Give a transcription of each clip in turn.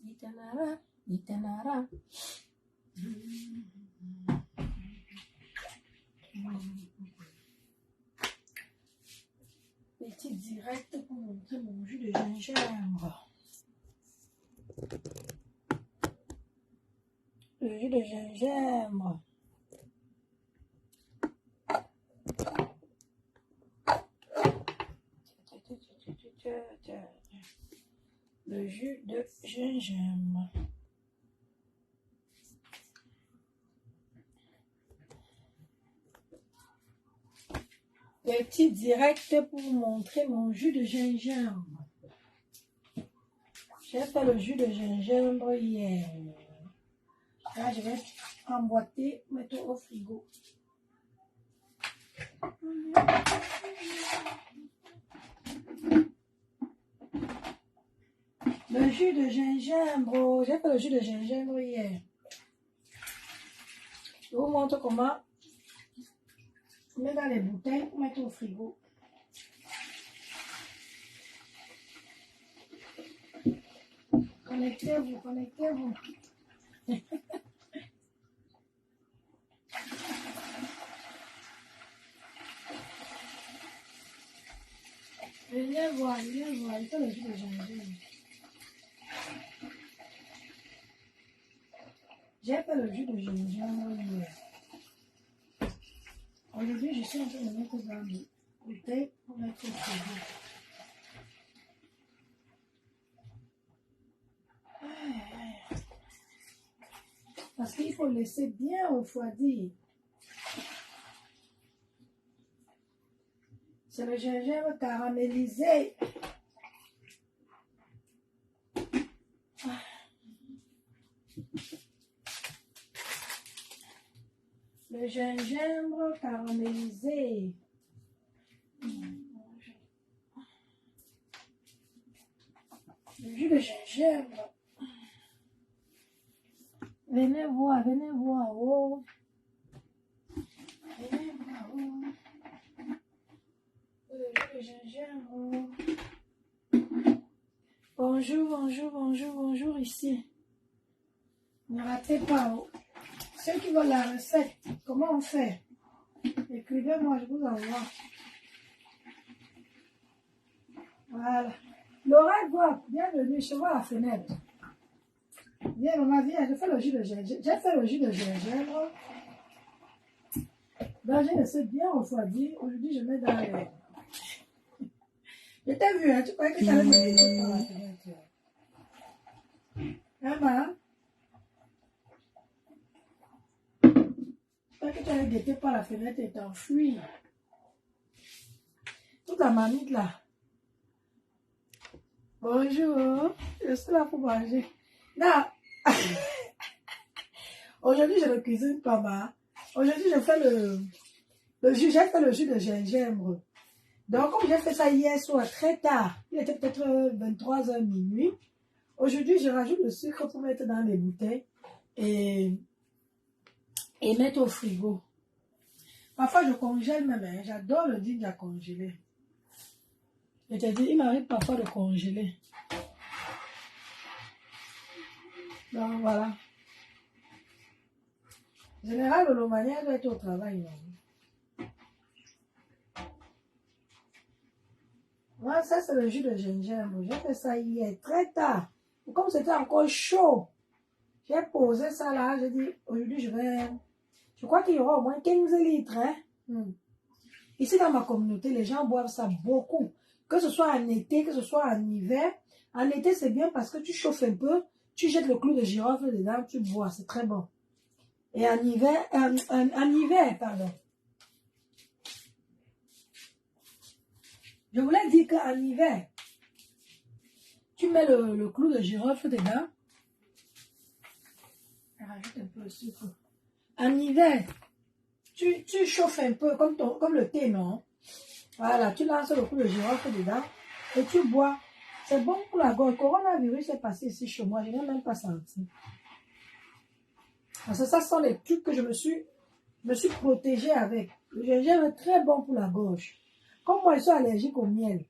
Itanara, Itanara. Petit direct pour montrer mon jus de gingembre. Le jus de gingembre. Le jus de gingembre. Petit direct pour vous montrer mon jus de gingembre. J'ai fait le jus de gingembre hier. Là, je vais emboîter, mettre au frigo. Le jus de gingembre. J'ai fait le jus de gingembre hier. Je vous montre comment mettre dans les bouteilles, mettre au frigo. Connectez-vous, connectez-vous. Venez voir, il fait le jus de gingembre. J'ai fait le jus de gingembre hier. Aujourd'hui, je suis en train de mettre dans les bouteilles pour mettre au frigo. Parce qu'il faut laisser bien refroidir. C'est le gingembre caramélisé. Le gingembre caramélisé. Le jus de gingembre. Venez voir, oh. Venez voir, oh. Le jus de gingembre. Bonjour, bonjour, bonjour, bonjour ici. Ne ratez pas, oh. Ceux qui veulent la recette, comment on fait? Écrivez-moi, je vous envoie. Voilà. Laura Guap, bienvenue, je vois la fenêtre. Viens, maman, viens, je fais le jus de gingembre. J'ai fait le jus de gingembre. Donc, j'ai laissé bien refroidir. Aujourd'hui, je mets dans les... Je t'ai vu, hein, tu croyais que tu allais me laisser par la fenêtre. Hein, maman? Tu croyais que tu allais guetter par la fenêtre et t'enfuir. Toute la mamite là. Bonjour, je suis là pour manger. Non. Aujourd'hui, je ne cuisine pas mal. Aujourd'hui, je fais le jus. J'ai fait le jus de gingembre. Donc, comme j'ai fait ça hier soir très tard, il était peut-être 23h minuit. Aujourd'hui, je rajoute le sucre pour mettre dans les bouteilles et mettre au frigo. Parfois, je congèle même. Hein. J'adore le ginger congelé. Je te dis, il m'arrive parfois de congeler. Donc, voilà. En général, le Lomania doit être au travail. Non? Moi, ça, c'est le jus de gingembre. J'ai fait ça hier, très tard. Et comme c'était encore chaud, j'ai posé ça là. J'ai dit, aujourd'hui, je crois qu'il y aura au moins 15 litres. Hein? Ici, dans ma communauté, les gens boivent ça beaucoup. Que ce soit en été, que ce soit en hiver. En été, c'est bien parce que tu chauffes un peu, tu jettes le clou de girofle dedans, tu bois. C'est très bon. Et en hiver, pardon. Je voulais dire qu'en hiver, tu mets le clou de girofle dedans. Rajoute un peu de sucre. En hiver, tu chauffes un peu comme le thé, non? Voilà, tu lances le clou de girofle dedans et tu bois. C'est bon pour la gorge. Le coronavirus est passé ici chez moi, je n'ai même pas senti. Parce que ça sont les trucs que je me suis protégée avec. Le gingembre est très bon pour la gorge. Comme moi, je suis allergique au miel.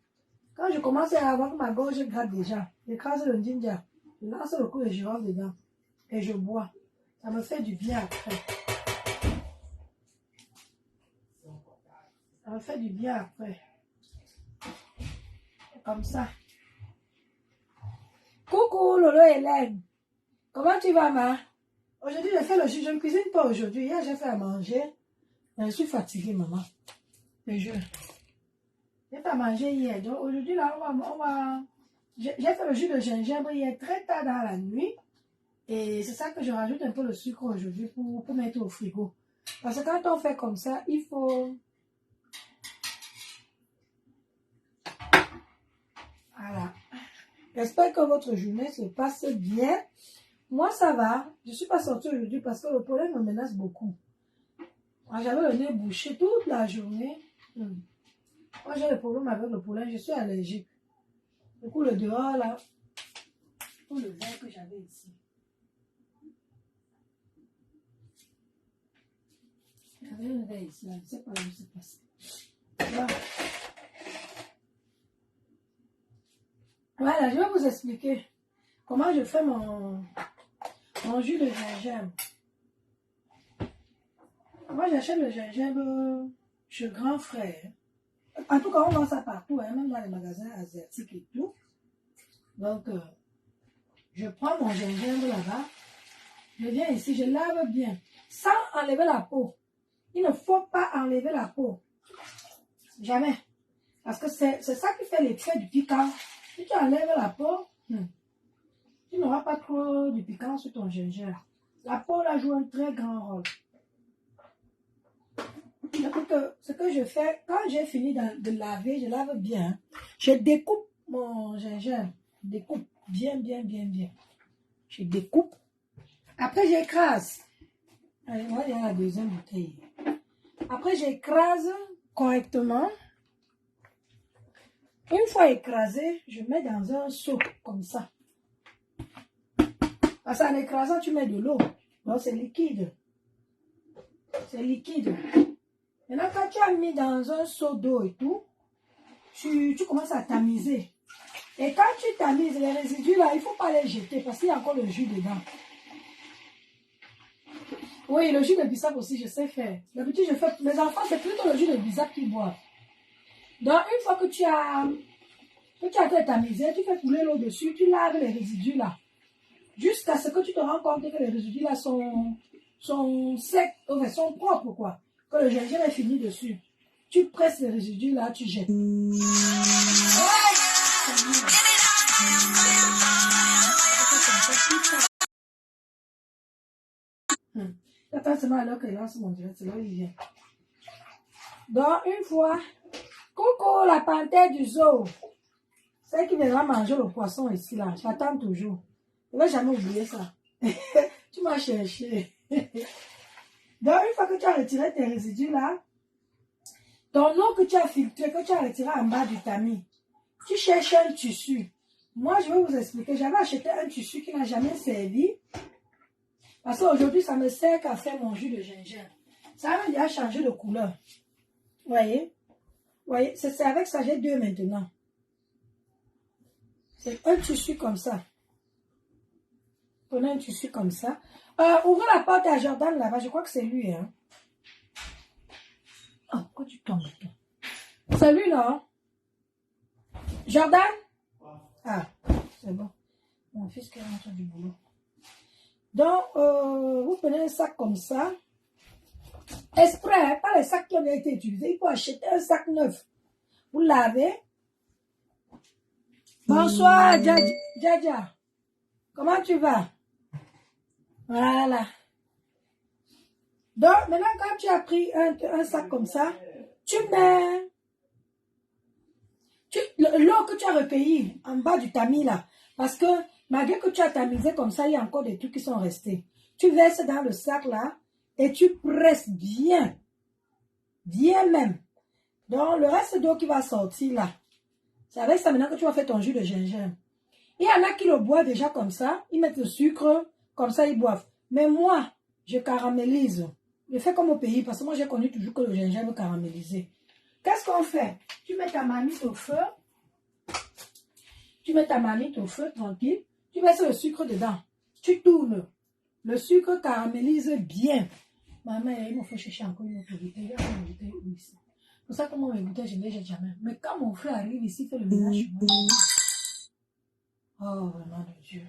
Quand je commence à avoir que ma gorge gratte déjà, j'écrase le ginger, je lance le coup de girofle dedans et je bois. Ça me fait du bien après. Ça me fait du bien après. Comme ça. Coucou Lolo Hélène. Comment tu vas, ma? Aujourd'hui, j'ai fait le jus. Je ne cuisine pas aujourd'hui. Hier, j'ai fait à manger. Je suis fatiguée, maman. Je jure. J'ai fait à manger hier. Donc, aujourd'hui, là, j'ai fait le jus de gingembre hier très tard dans la nuit. Et c'est ça que je rajoute un peu le sucre aujourd'hui pour mettre au frigo. Parce que quand on fait comme ça, il faut... Voilà. J'espère que votre journée se passe bien. Moi, ça va. Je ne suis pas sortie aujourd'hui parce que le pollen me menace beaucoup. J'avais le nez bouché toute la journée. Moi, j'ai le problème avec le pollen. Je suis allergique. Du coup, le dehors, là, tout le verre que j'avais ici. J'avais un verre ici, là. Je ne sais pas où c'est passé. Voilà, je vais vous expliquer comment je fais mon jus de gingembre. Moi, j'achète le gingembre chez Grand Frère. En tout cas, on vend ça partout, hein, même dans les magasins asiatiques et tout. Donc, je prends mon gingembre là-bas. Je viens ici, je lave bien, sans enlever la peau. Il ne faut pas enlever la peau. Jamais. Parce que c'est ça qui fait l'effet du piquant. Si tu enlèves la peau, tu n'auras pas trop de piquant sur ton gingembre. La peau, là, joue un très grand rôle. Donc, ce que je fais, quand j'ai fini de laver, je lave bien. Je découpe mon gingembre. Je découpe bien. Je découpe. Après, j'écrase. Allez, moi, il y a la deuxième bouteille. Après, j'écrase correctement. Une fois écrasé, je mets dans un seau, comme ça. Parce qu'en écrasant, tu mets de l'eau. Donc, c'est liquide. C'est liquide. Maintenant, quand tu as mis dans un seau d'eau et tout, tu commences à tamiser. Et quand tu tamises, les résidus là, il ne faut pas les jeter parce qu'il y a encore le jus dedans. Oui, le jus de bissap aussi, je sais faire. D'habitude, je fais... Les enfants, c'est plutôt le jus de bissap qu'ils boivent. Donc, une fois que tu as fait tamiser, tu fais couler l'eau dessus, tu laves les résidus là. Jusqu'à ce que tu te rends compte que les résidus là sont secs, enfin, sont propres, quoi. Que le gingembre est fini dessus. Tu presses les résidus là, tu jettes. Attends seulement alors qu'il lance mon direct, c'est là où il vient. Donc, une fois, coucou la panthère du zoo. Celle qui viendra manger le poisson ici, là. J'attends toujours. Je ne vais jamais oublier ça. Tu m'as cherché. Donc, une fois que tu as retiré tes résidus là, ton eau que tu as filtré, que tu as retiré en bas du tamis, tu cherches un tissu. Moi, je vais vous expliquer. J'avais acheté un tissu qui n'a jamais servi. Parce qu'aujourd'hui, ça me sert qu'à faire mon jus de gingembre. Ça m'a déjà changé de couleur. Vous voyez? C'est avec ça, j'ai deux maintenant. C'est un tissu comme ça. Prenez un tissu comme ça. Ouvrez la porte à Jordan là-bas. Je crois que c'est lui. Hein. Oh, pourquoi tu tombes? C'est lui là. Hein? Jordan? Ah, c'est bon. Mon fils qui rentre du boulot. Donc, vous prenez un sac comme ça. Exprès, pas les sacs qui ont été utilisés. Il faut acheter un sac neuf. Vous lavez. Bonsoir, Djadja. Comment tu vas? Voilà. Donc, maintenant, quand tu as pris un sac comme ça, tu mets l'eau que tu as recueillie en bas du tamis là. Parce que malgré que tu as tamisé comme ça, il y a encore des trucs qui sont restés. Tu verses dans le sac là et tu presses bien. Bien même. Donc, le reste d'eau qui va sortir là, c'est avec ça maintenant que tu vas faire ton jus de gingembre. Il y en a qui le boivent déjà comme ça. Ils mettent le sucre, comme ça ils boivent. Mais moi, je caramélise. Je fais comme au pays parce que moi j'ai connu toujours que le gingembre caramélisé. Qu'est-ce qu'on fait? Tu mets ta marmite au feu. Tu mets ta marmite au feu, tranquille. Tu verses le sucre dedans. Tu tournes. Le sucre caramélise bien. Maman, il me faut chercher encore une autre bouteille. Il y a une bouteille ici. C'est pour ça que moi, mes bouteilles, je ne les jette jamais. Mais quand mon frère arrive ici, il fait le ménage chez moi. Oh, vraiment, de Dieu.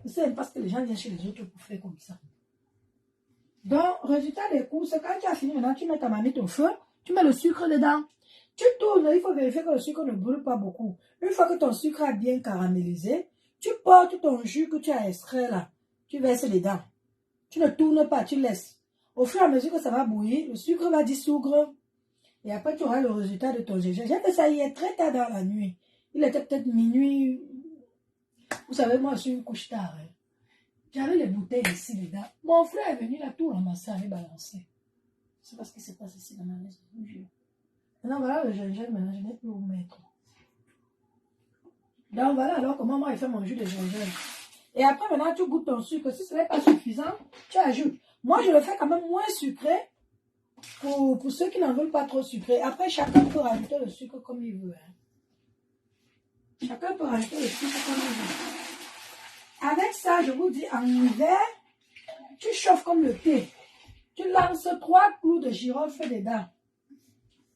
C'est parce que les gens viennent chez les autres pour faire comme ça. Donc, résultat des courses, quand tu as fini maintenant, tu mets ta marmite au feu, tu mets le sucre dedans. Tu tournes, il faut vérifier que le sucre ne brûle pas beaucoup. Une fois que ton sucre a bien caramélisé, tu portes ton jus que tu as extrait là. Tu verses dedans. Tu ne tournes pas, tu laisses. Au fur et à mesure que ça va bouillir, le sucre va dissoudre. Et après, tu auras le résultat de ton gingembre. J'ai fait ça hier très tard dans la nuit. Il était peut-être minuit. Vous savez, moi, je suis une couche tard. Hein. J'avais les bouteilles ici dedans. Mon frère est venu là, tout ramasser, aller balancer. C'est parce qu'il se passe ici dans ma maison. Maintenant, voilà le gingembre, maintenant, je n'ai plus où mettre. Donc, voilà alors comment moi, je fais mon jus de gingembre. Et après, maintenant, tu goûtes ton sucre. Si ce n'est pas suffisant, tu ajoutes. Moi, je le fais quand même moins sucré pour ceux qui n'en veulent pas trop sucré. Après, chacun peut rajouter le sucre comme il veut. Hein. Chacun peut rajouter le sucre comme il veut. Avec ça, je vous dis, en hiver, tu chauffes comme le thé. Tu lances 3 clous de girofle dedans.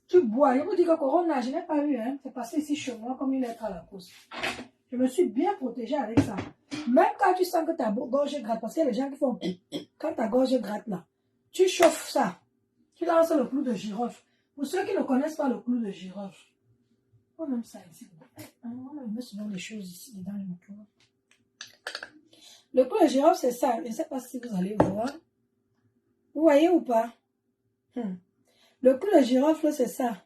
Tu bois. Je vous dis que Corona, je n'ai pas eu. Hein. C'est passé ici chez moi comme une lettre à la poste. Je me suis bien protégée avec ça. Même quand tu sens que ta gorge gratte, parce qu'il y a les gens qui font quand ta gorge gratte là, tu chauffes ça. Tu lances le clou de girofle. Pour ceux qui ne connaissent pas le clou de girofle, on aime ça ici. On met souvent des choses ici dedans le clou. Le clou de girofle, c'est ça. Je ne sais pas si vous allez voir. Vous voyez ou pas? Le clou de girofle, c'est ça.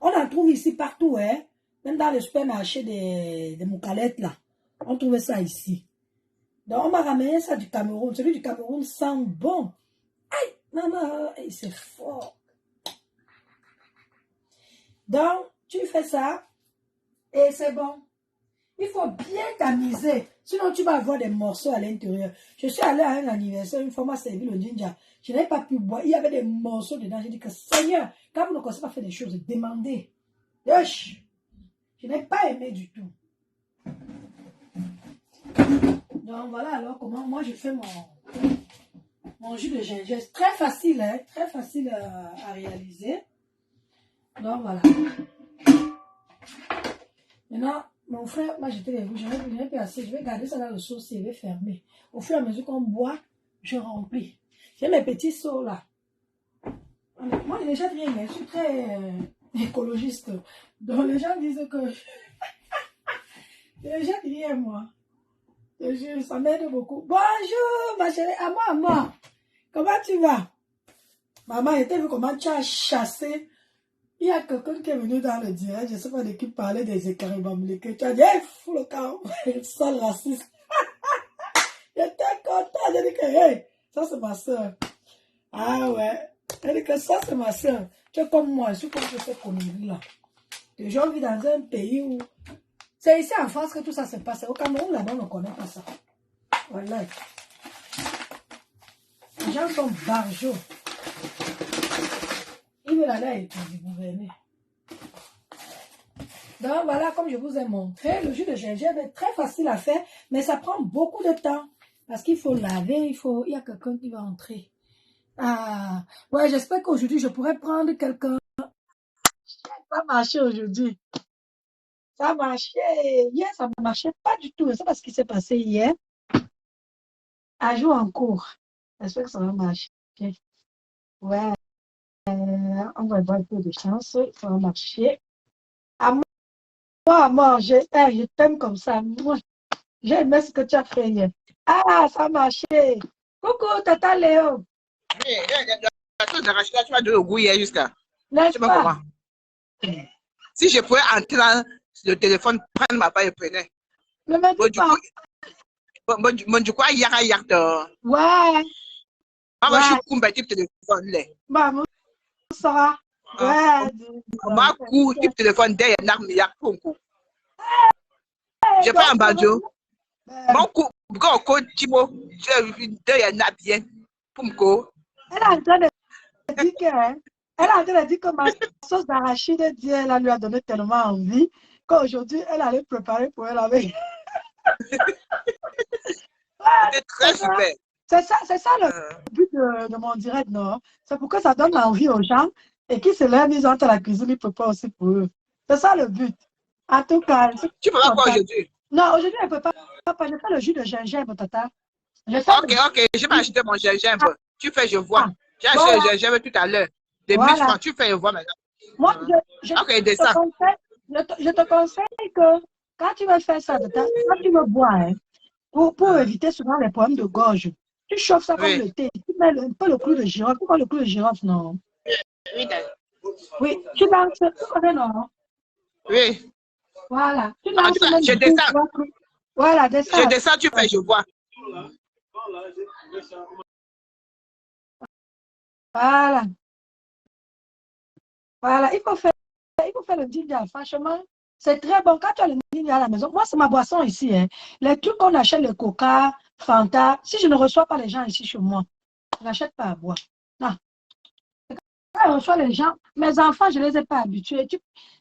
On en trouve ici partout, hein. Même dans le supermarché des moucalettes, là. On trouvait ça ici. Donc, on m'a ramené ça du Cameroun. Celui du Cameroun sent bon. Aïe, maman, c'est fort. Donc, tu fais ça et c'est bon. Il faut bien tamiser. Sinon, tu vas avoir des morceaux à l'intérieur. Je suis allée à un anniversaire. Une fois, on m'a servi le ginger. Je n'avais pas pu boire. Il y avait des morceaux dedans. J'ai dit que Seigneur, quand vous ne connaissez pas faire des choses, demandez. Yosh. Je n'ai pas aimé du tout. Donc, voilà alors comment moi je fais mon jus de gingembre. Très facile, hein? Très facile à réaliser. Donc, voilà. Maintenant, mon frère, moi j'étais les rouges, je n'ai plus assez. Je vais garder ça dans le seau, je vais fermer. Au fur et à mesure qu'on boit, je remplis. J'ai mes petits seaux là. Moi, je ne jette rien, mais je suis très écologiste. Donc, les gens disent que je ne jette rien, moi. Ça m'aide beaucoup. Bonjour, ma chérie. À moi. Comment tu vas? Maman, je t'ai vu comment tu as chassé. Il y a quelqu'un qui est venu dans le direct, je ne sais pas de qui parlait des écailles bambliquées. Tu as dit, hey, fou le camp, sale raciste. J'étais content, j'ai dit que, hey, ça c'est ma soeur. Ah ouais, j'ai dit que ça c'est ma soeur. Tu es comme moi, je suis comme cette connerie-là. J'ai envie dans un pays où... C'est ici en France que tout ça se passe. Au Cameroun, là-bas, on ne connaît pas ça. Voilà. Les gens sont barjots. Ils veulent aller à gouverner. Donc voilà, comme je vous ai montré, le jus de gingembre est très facile à faire, mais ça prend beaucoup de temps. Parce qu'il faut laver, il y a quelqu'un qui va entrer. Ah, ouais, j'espère qu'aujourd'hui, je pourrais prendre quelqu'un. Ça a marché aujourd'hui. Ça a marché. Hier, ça ne marchait pas du tout. C'est pas ce qui s'est passé hier. À jour en cours. J'espère que ça va marcher. Ouais. On va avoir un peu de chance. Ça va marcher. À moi, je t'aime comme ça. Moi, j'ai aimé ce que tu as fait hier. Ah, ça a marché. Coucou, Tata Léo. La chose d'arracher là, tu vas donner le goût hier jusqu'à. N'est-ce Je sais pas pas? comment. Si je pouvais entrer dans le téléphone, prendre ma part et prenais. Ne me Bon, dis pas. du coup, il y a de. Ouais. Moi, je suis combattu téléphone. Bah, ça. Ouais. Moi, coup, type téléphone, derrière, il y a un coup. J'ai pas un banjo. Mon coup, quand on code Thibaut, j'ai derrière, bien. Pour me go. Elle est en train de dire que, elle est en train de dire que ma sauce d'arachide, Dieu, elle lui a donné tellement envie qu'aujourd'hui, elle allait préparer pour elle avec. C'est très super. C'est ça le Euh, but de mon direct, non? C'est pourquoi ça donne envie aux gens et qui se lèvent, ils entrent à la cuisine, ils préparent aussi pour eux. C'est ça le but. En tout cas, je suis Tu feras quoi contente. aujourd'hui? Non, aujourd'hui, je ne peux pas. Je fais le jus de gingembre, tata. Je fais Ok, ok, je vais acheter mon ah, gingembre. Tu fais, je vois. ah, J'ai acheté le voilà, gingembre tout à l'heure. Des 1000 voilà. francs. Tu fais, je vois maintenant. Moi, je Ok, te descends. conseille, je te conseille que quand tu veux faire ça, tata, quand tu veux boire, hein, pour Euh, éviter souvent les problèmes de gorge, tu chauffes ça comme oui, le thé. Tu mets un peu le clou de girofle. Tu vois le clou de girofle, non? oui, Oui, tu lances, tu connais, non? oui. Voilà, tu En tout lances cas, même je deux, descends. trois clous. Voilà, Je descends. descends, tu fais, je vois. Voilà, voilà. Il faut faire le ginger. Franchement, c'est très bon. Quand tu as le ginger à la maison, moi, c'est ma boisson ici. Hein. Les trucs qu'on achète, le Coca, Fanta, si je ne reçois pas les gens ici chez moi, je n'achète pas à boire. Non. Quand je reçois les gens, mes enfants, je ne les ai pas habitués.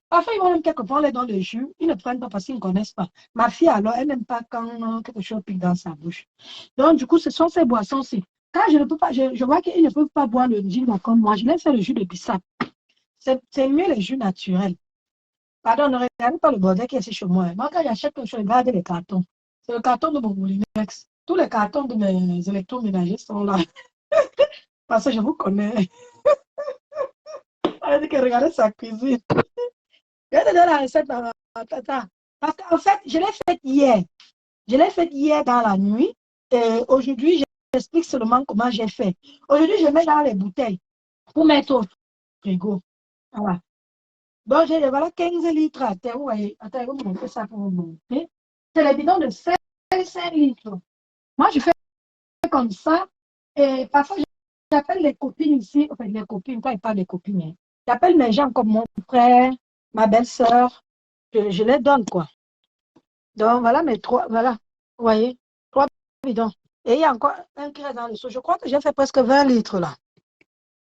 Parfois, ils vont même quelquefois, on les donne le jus. Ils ne prennent pas parce qu'ils ne connaissent pas. Ma fille, alors, elle n'aime pas quand quelque chose pique dans sa bouche. Donc, du coup, ce sont ces boissons-ci. Quand je ne peux pas, je vois qu'ils ne peuvent pas boire le jus comme moi, je laisse faire le jus de bissap. C'est mieux les jus naturels. Pardon, ne regardez pas le bordel qui est ici chez moi. Hein. Moi, quand j'achète quelque chose, je regarde les cartons. C'est le carton de mon Moulinex. Tous les cartons de mes électroménagers sont là. Parce que je vous connais. Elle dit que regardez sa cuisine. Je vais te donner la recette dans tata. Parce qu'en fait, je l'ai faite hier. Je l'ai faite hier dans la nuit. Et aujourd'hui, j'explique seulement comment j'ai fait. Aujourd'hui, je mets dans les bouteilles pour mettre au frigo. Voilà. Donc, j'ai voilà 15 litres à terre. Vous voyez, attends, je vais vous montrer ça pour vous montrer. C'est le bidon de 5 litres. Moi, je fais comme ça. Et parfois, j'appelle les copines ici. Enfin, les copines, quand ils parlent des copines, hein, j'appelle mes gens comme mon frère, ma belle-sœur. Je les donne, quoi. Donc, voilà mes trois. Voilà. Vous voyez, trois bidons. Et il y a encore un qui reste dans le seau. Je crois que j'ai fait presque 20 litres là.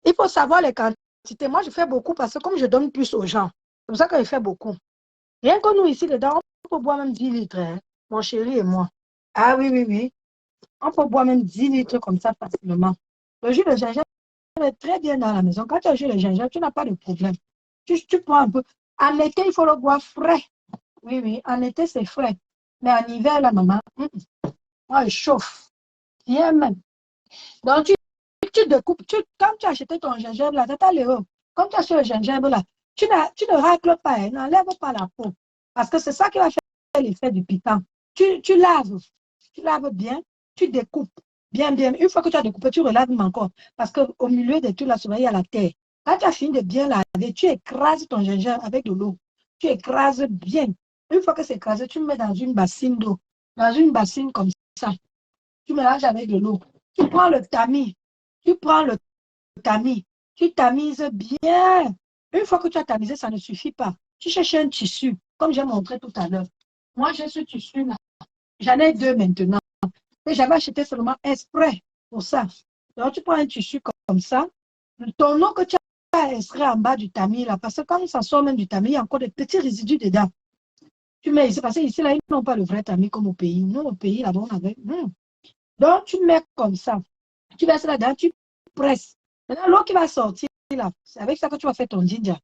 Il faut savoir les quantités. Moi, je fais beaucoup parce que comme je donne plus aux gens, c'est pour ça que je fais beaucoup. Rien que nous, ici, dedans, on peut boire même 10 litres, hein, mon chéri et moi. Ah oui, oui, oui. On peut boire même 10 litres comme ça facilement. Le jus de gingembre est très bien dans la maison. Quand tu as le jus de gingembre, tu n'as pas de problème. Tu prends un peu. En été, il faut le boire frais. Oui, oui. En été, c'est frais. Mais en hiver, là, maman, moi, je chauffe. Bien même. Donc, tu découpes. Quand tu as acheté ton gingembre, là, tata Léo, comme tu as acheté le gingembre, là, tu ne racles pas, hein, n'enlève pas la peau. Parce que c'est ça qui va faire l'effet du piquant. Tu laves. Tu laves bien. Tu découpes. Bien, bien. Une fois que tu as découpé, tu relaves encore. Parce qu'au milieu de tout, là, souvent, il y a la terre. Quand tu as fini de bien laver, tu écrases ton gingembre avec de l'eau. Tu écrases bien. Une fois que c'est écrasé, tu le mets dans une bassine d'eau. Dans une bassine comme ça. Tu mélanges avec de l'eau. Tu prends le tamis. Tu prends le tamis. Tu tamises bien. Une fois que tu as tamisé, ça ne suffit pas. Tu cherches un tissu, comme j'ai montré tout à l'heure. Moi, j'ai ce tissu-là. J'en ai deux maintenant. Et j'avais acheté seulement exprès pour ça. Donc, tu prends un tissu comme ça. Ton eau que tu as extrait en bas du tamis, là, parce que quand ça sort même du tamis, il y a encore des petits résidus dedans. Tu mets ici, parce que ici, là, ils n'ont pas le vrai tamis comme au pays. Nous, au pays, là-bas, on avait. Donc, tu mets comme ça. Tu verses là-dedans, tu presses. Maintenant, l'eau qui va sortir, là, c'est avec ça que tu vas faire ton ginger.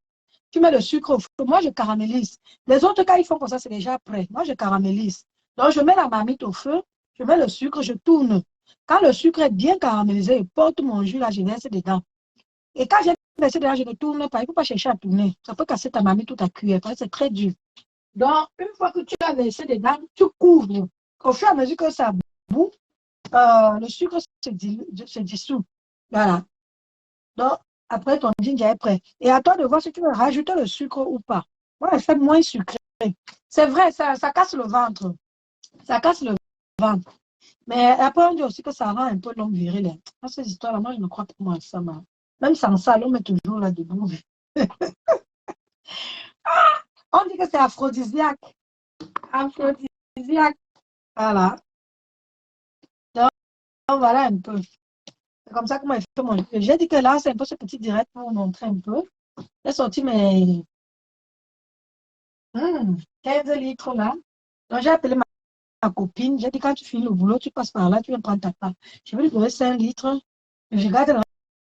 Tu mets le sucre au feu. Moi, je caramélise. Les autres, quand ils font comme ça, c'est déjà prêt. Moi, je caramélise. Donc, je mets la marmite au feu, je mets le sucre, je tourne. Quand le sucre est bien caramélisé, je porte mon jus, là, je verse dedans. Et quand j'ai versé dedans, je ne tourne pas. Il ne faut pas chercher à tourner. Ça peut casser ta marmite ou ta cuillère, parce que c'est très dur. Donc, une fois que tu as versé dedans, tu couvres. Au fur et à mesure que ça bout, le sucre se dissout. Voilà. Donc, après, ton ginger est prêt. Et à toi de voir si tu veux rajouter le sucre ou pas. Moi, je fais moins sucré. C'est vrai, ça casse le ventre. Ça casse le ventre. Mais après, on dit aussi que ça rend un peu l'homme viril. Hein. Dans ces histoires-là, moi, je ne crois pas moi à ça. Même sans ça, l'homme est toujours là debout. On dit que c'est aphrodisiaque. Aphrodisiaque. Voilà. Donc, voilà un peu. C'est comme ça que moi, je fais mon. J'ai dit que là, c'est un peu ce petit direct pour vous montrer un peu. J'ai sorti 15 litres là. Donc, j'ai appelé ma copine. J'ai dit, quand tu finis le boulot, tu passes par là, tu viens prendre ta part. Je vais lui donner 5 litres. Je garde le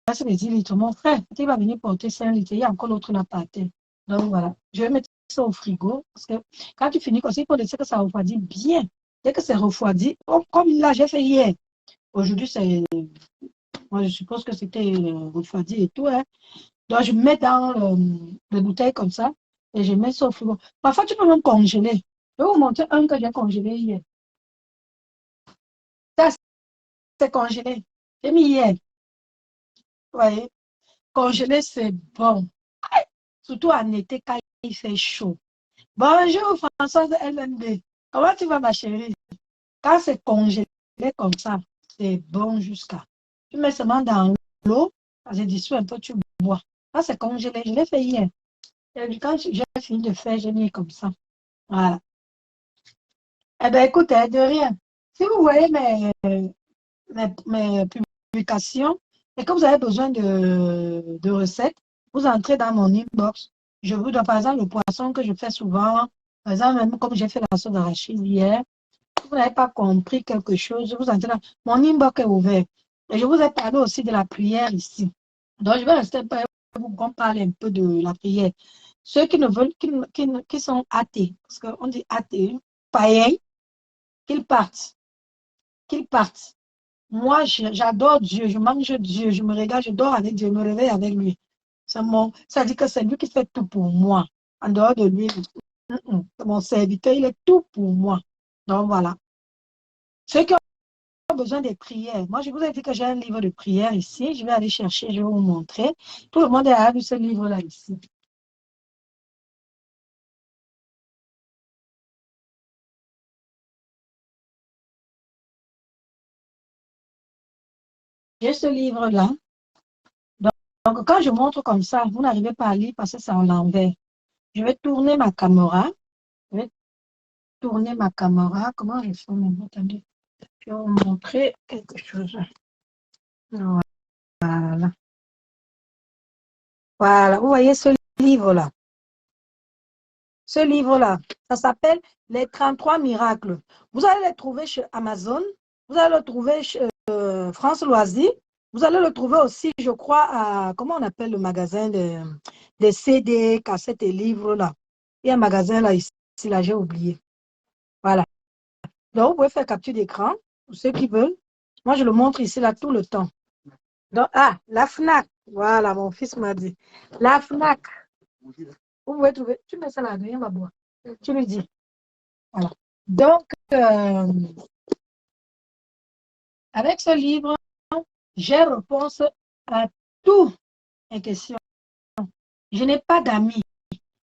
reste des 10 litres. Mon frère, il va venir porter 5 litres. Il y a encore l'autre là par terre. Donc, voilà. Je vais mettre ça au frigo. Parce que quand tu finis comme ça, il faut laisser que ça refroidit bien. Dès que c'est refroidi, comme là, j'ai fait hier. Aujourd'hui, c'est. Moi, je suppose que c'était refroidi et tout. Hein. Donc, je mets dans les bouteilles comme ça et je mets ça au frigo. Parfois, tu peux même congeler. Je vais vous montrer un que j'ai congelé hier. Ça, c'est congelé. J'ai mis hier. Vous voyez, congelé, c'est bon. Surtout en été quand il fait chaud. Bonjour, Françoise LMB. Comment tu vas, ma chérie? Quand c'est congelé comme ça, c'est bon jusqu'à. Tu mets seulement dans l'eau, ça se dissout un peu, tu bois. Quand c'est congelé, je l'ai fait hier. Et quand j'ai fini de faire, j'ai mis comme ça. Voilà. Eh bien, écoute, de rien. Si vous voyez mes publications et que vous avez besoin de recettes, vous entrez dans mon inbox. Je vous donne, par exemple, le poisson que je fais souvent. Par exemple, même comme j'ai fait la sauce d'arachide hier, vous n'avez pas compris quelque chose, vous entrez dans mon inbox est ouvert. Et je vous ai parlé aussi de la prière ici. Donc, je vais rester un peu pour qu'on parle un peu de la prière. Ceux qui ne veulent, qui sont athées, parce qu'on dit athées, païens, qu'ils partent, qu'ils partent. Moi, j'adore Dieu, je mange Dieu, je me regarde, je dors avec Dieu, je me réveille avec lui. Ça dit que c'est lui qui fait tout pour moi. En dehors de lui, mon serviteur, il est tout pour moi. Donc voilà. Ceux qui ont besoin de prières, moi je vous ai dit que j'ai un livre de prières ici. Je vais aller chercher, je vais vous montrer. Tout le monde a vu ce livre-là ici. J'ai ce livre-là. Donc, quand je montre comme ça, vous n'arrivez pas à lire parce que c'est en l'envers. Je vais tourner ma caméra. Je vais tourner ma caméra. Comment je fais même? Attendez. Je vais vous montrer quelque chose. Voilà. Voilà. Vous voyez ce livre-là. Ce livre-là, ça s'appelle Les 33 miracles. Vous allez le trouver chez Amazon. Vous allez le trouver chez France Loisir. Vous allez le trouver aussi, je crois, à, comment on appelle le magasin des CD, cassettes et livres là. Il y a un magasin là, ici, là, j'ai oublié. Voilà. Donc, vous pouvez faire capture d'écran, pour ceux qui veulent. Moi, je le montre ici, là, tout le temps. Donc, la FNAC. Voilà, mon fils m'a dit. La FNAC. Vous pouvez trouver. Tu mets ça là, rien ma boîte. Tu lui dis. Voilà. Donc, avec ce livre, j'ai réponse à toutes les questions. Je n'ai pas d'amis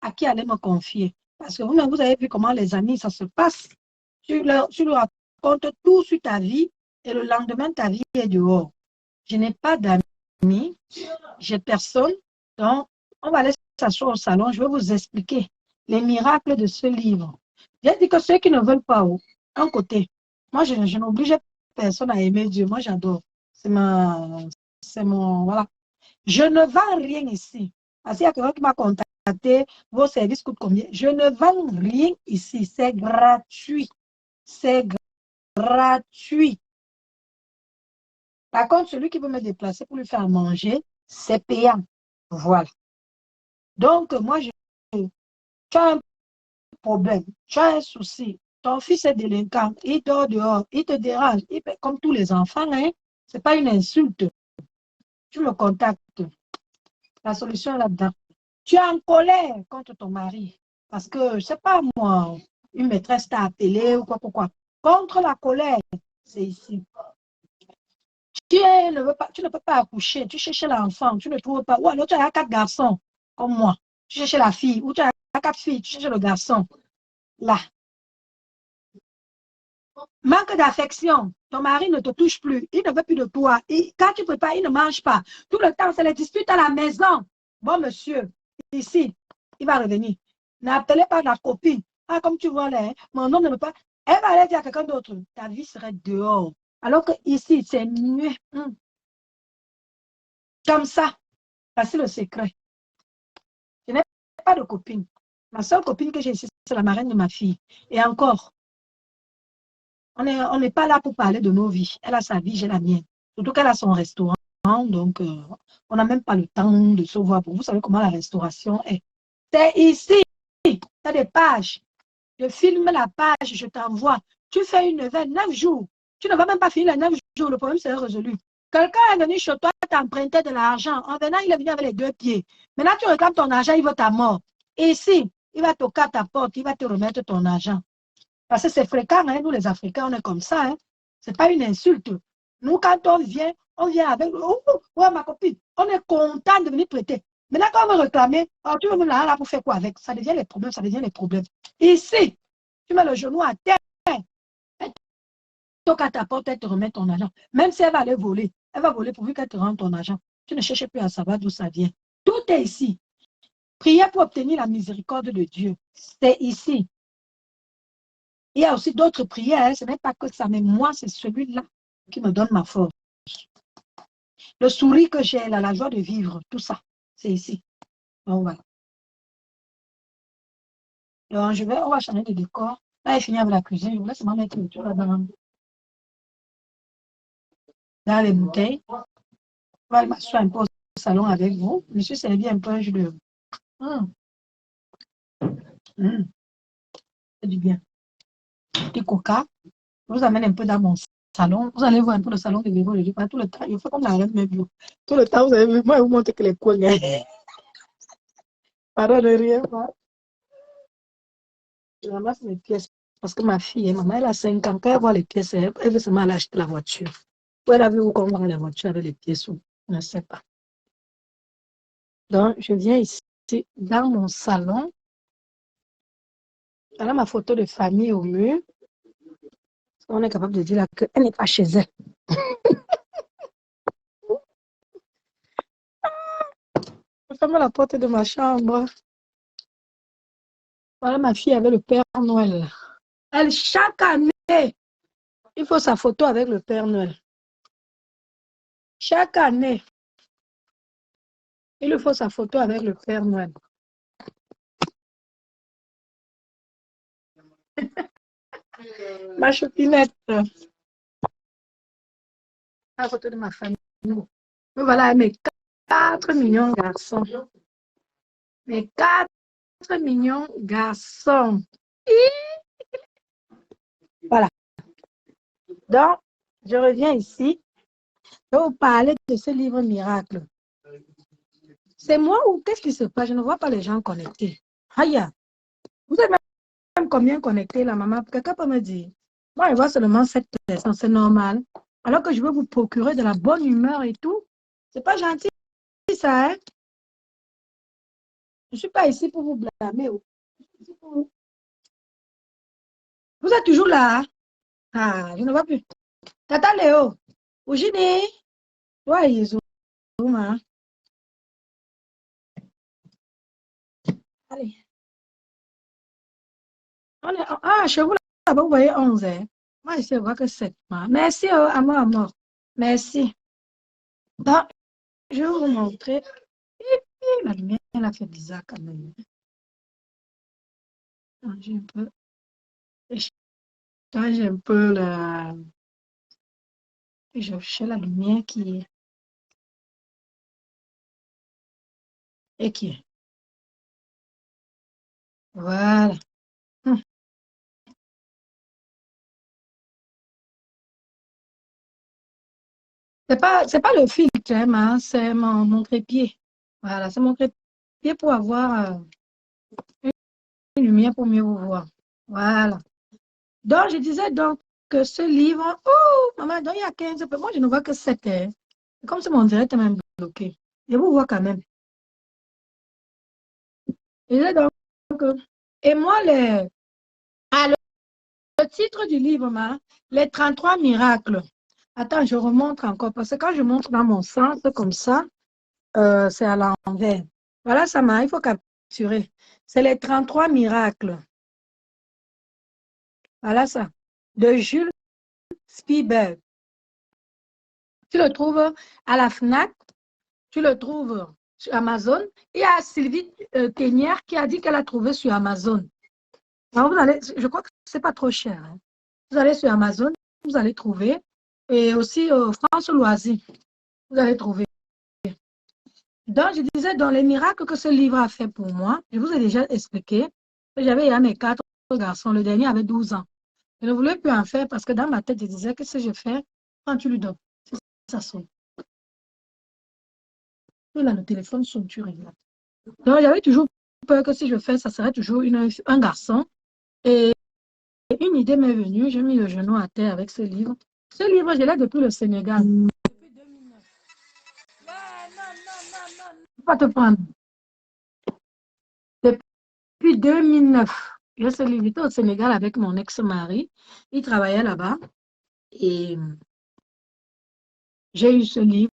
à qui aller me confier. Parce que vous-même, vous avez vu comment les amis, ça se passe. Tu leur racontes tout sur ta vie et le lendemain, ta vie est dehors. Je n'ai pas d'amis, j'ai personne. Donc, on va aller s'asseoir au salon. Je vais vous expliquer les miracles de ce livre. J'ai dit que ceux qui ne veulent pas, un côté, moi, je n'oblige personne à aimer Dieu. Moi, j'adore. C'est mon, voilà. Je ne vends rien ici. Parce qu'il y a quelqu'un qui m'a contacté, vos services coûtent combien? Je ne vends rien ici. C'est gratuit. C'est gratuit. Par contre, celui qui veut me déplacer pour lui faire manger, c'est payant. Voilà. Donc, moi, tu as un problème, tu as un souci. Ton fils est délinquant, il dort dehors, il te dérange, il fait comme tous les enfants, hein. Ce n'est pas une insulte. Tu me contactes. La solution est là-dedans. Tu es en colère contre ton mari. Parce que, je ne sais pas moi, une maîtresse t'a appelé ou quoi. Contre la colère, c'est ici. Tu ne peux pas accoucher, tu cherches l'enfant, tu ne trouves pas. Ou alors tu as 4 garçons, comme moi. Tu cherches la fille, ou tu as 4 filles, tu cherches le garçon. Là. Manque d'affection. Ton mari ne te touche plus. Il ne veut plus de toi. Quand tu ne peux pas, il ne mange pas. Tout le temps, c'est les disputes à la maison. Bon, monsieur, ici, il va revenir. N'appelez pas la copine. Ah, comme tu vois là, hein, mon homme ne veut pas. Elle va aller dire à quelqu'un d'autre. Ta vie serait dehors. Alors que ici, c'est mieux. Comme ça. Voici le secret. Je n'ai pas de copine. Ma seule copine que j'ai ici, c'est la marraine de ma fille. Et encore, on n'est pas là pour parler de nos vies. Elle a sa vie, j'ai la mienne. Surtout qu'elle a son restaurant. Donc, on n'a même pas le temps de se voir. Vous savez comment la restauration est. C'est ici. Il y a des pages. Je filme la page, je t'envoie. Tu fais une nouvelle, 9 jours. Tu ne vas même pas finir les 9 jours. Le problème sera résolu. Quelqu'un est venu chez toi, t'a emprunté de l'argent. En venant, il est venu avec les 2 pieds. Maintenant, tu réclames ton argent, il veut ta mort. Et ici, il va toquer à ta porte, il va te remettre ton argent. Parce que c'est fréquent, hein, nous les Africains, on est comme ça. Hein. Ce n'est pas une insulte. Nous, quand on vient avec, oh, ouais, ma copine, on est content de venir prêter. Maintenant, quand on veut réclamer, oh, tu veux me là pour faire quoi avec? Ça devient les problèmes, ça devient les problèmes. Ici, tu mets le genou à terre, elle toque à ta porte, elle te remet ton argent. Même si elle va aller voler, elle va voler pourvu qu'elle te rende ton argent. Tu ne cherches plus à savoir d'où ça vient. Tout est ici. Priez pour obtenir la miséricorde de Dieu. C'est ici. Il y a aussi d'autres prières, hein. Ce n'est pas que ça, mais moi, c'est celui-là qui me donne ma force. Le sourire que j'ai, la joie de vivre, tout ça, c'est ici. Donc, voilà. Donc, on va changer de décor. Là, il finit avec la cuisine. Je vous laisse m'en mettre le tour là-dedans. Dans les bouteilles. Je vais aller m'asseoir un peu au salon avec vous. Je me suis servi un peu jus de... C'est du bien. Du coca. Je vous amène un peu dans mon salon. Vous allez voir un peu le salon de Véro. Je dis pas tout le temps. Il faut qu'on arrête même. Tout le temps, vous avez vu, moi, je vous montre que les coins. Pardon de rien. Je ramasse mes pièces. Parce que ma fille, maman, elle a 5 ans. Quand elle voit les pièces, elle veut seulement aller acheter la voiture. Ou elle a vu où qu'on vend la voiture avec les pièces. Je ne sais pas. Donc, je viens ici, dans mon salon. Elle a ma photo de famille au mur. On est capable de dire qu'elle n'est pas chez elle. Je ferme la porte de ma chambre. Voilà, ma fille avait le Père Noël. Elle, chaque année, il faut sa photo avec le Père Noël. Chaque année, il faut sa photo avec le Père Noël. Ma chopinette. La photo de ma famille. Voilà mes 4 millions de garçons. Mes 4 millions de garçons. Voilà. Donc, je reviens ici. Je vais vous parler de ce livre miracle. C'est moi ou qu'est-ce qui se passe? Je ne vois pas les gens connectés. Aïe, vous êtes même combien connectés là, maman? Quelqu'un peut me dire? Moi, je vois seulement 7 personnes, c'est normal. Alors que je veux vous procurer de la bonne humeur et tout. C'est pas gentil ça, hein? Je ne suis pas ici pour vous blâmer. Vous êtes toujours là? Hein? Ah, je ne vois plus. Tata Léo, Oujini, ouais, Yézouma. Allez. Chez vous là-bas, vous voyez 11 heures. Moi, ici, je vois que 7. Merci, à mort. Merci. Donc, je vais vous montrer. La lumière, elle a fait bizarre quand même. J'ai un peu. J'ai un peu la. Je cherche la lumière qui est. Et qui est. Voilà. C'est pas le filtre, hein, c'est mon trépied. Voilà, c'est mon trépied pour avoir une lumière pour mieux vous voir. Voilà. Donc, je disais donc que ce livre, oh, maman, donc il y a 15, moi je ne vois que 7. Hein. C'est comme si mon direct est même bloqué. Je vous vois quand même. Je disais donc, et moi, le titre du livre, les 33 miracles. Attends, je remonte encore, parce que quand je montre dans mon sens comme ça, c'est à l'envers. Voilà, ça m'a, il faut capturer. C'est les 33 miracles. Voilà ça. De Jules Spielberg. Tu le trouves à la FNAC. Tu le trouves sur Amazon. Il y a Sylvie Tenière qui a dit qu'elle a trouvé sur Amazon. Alors, vous allez, je crois que ce n'est pas trop cher. Hein. Vous allez sur Amazon, vous allez trouver. Et aussi France Loisir, vous allez trouver. Donc, je disais, dans les miracles que ce livre a fait pour moi, je vous ai déjà expliqué que j'avais mes 4 garçons. Le dernier avait 12 ans. Je ne voulais plus en faire parce que dans ma tête, je disais, qu'est-ce que je fais quand tu lui donnes? Ça sonne. Et là, le téléphone sonne, tu regardes. Donc, j'avais toujours peur que si je fais, ça serait toujours un garçon. Et une idée m'est venue, j'ai mis le genou à terre avec ce livre. Ce livre, je l'ai depuis le Sénégal. Depuis 2009. Non, non, non. Pas te prendre. Depuis 2009. Je suis limitée au Sénégal avec mon ex-mari. Il travaillait là-bas. Et j'ai eu ce livre.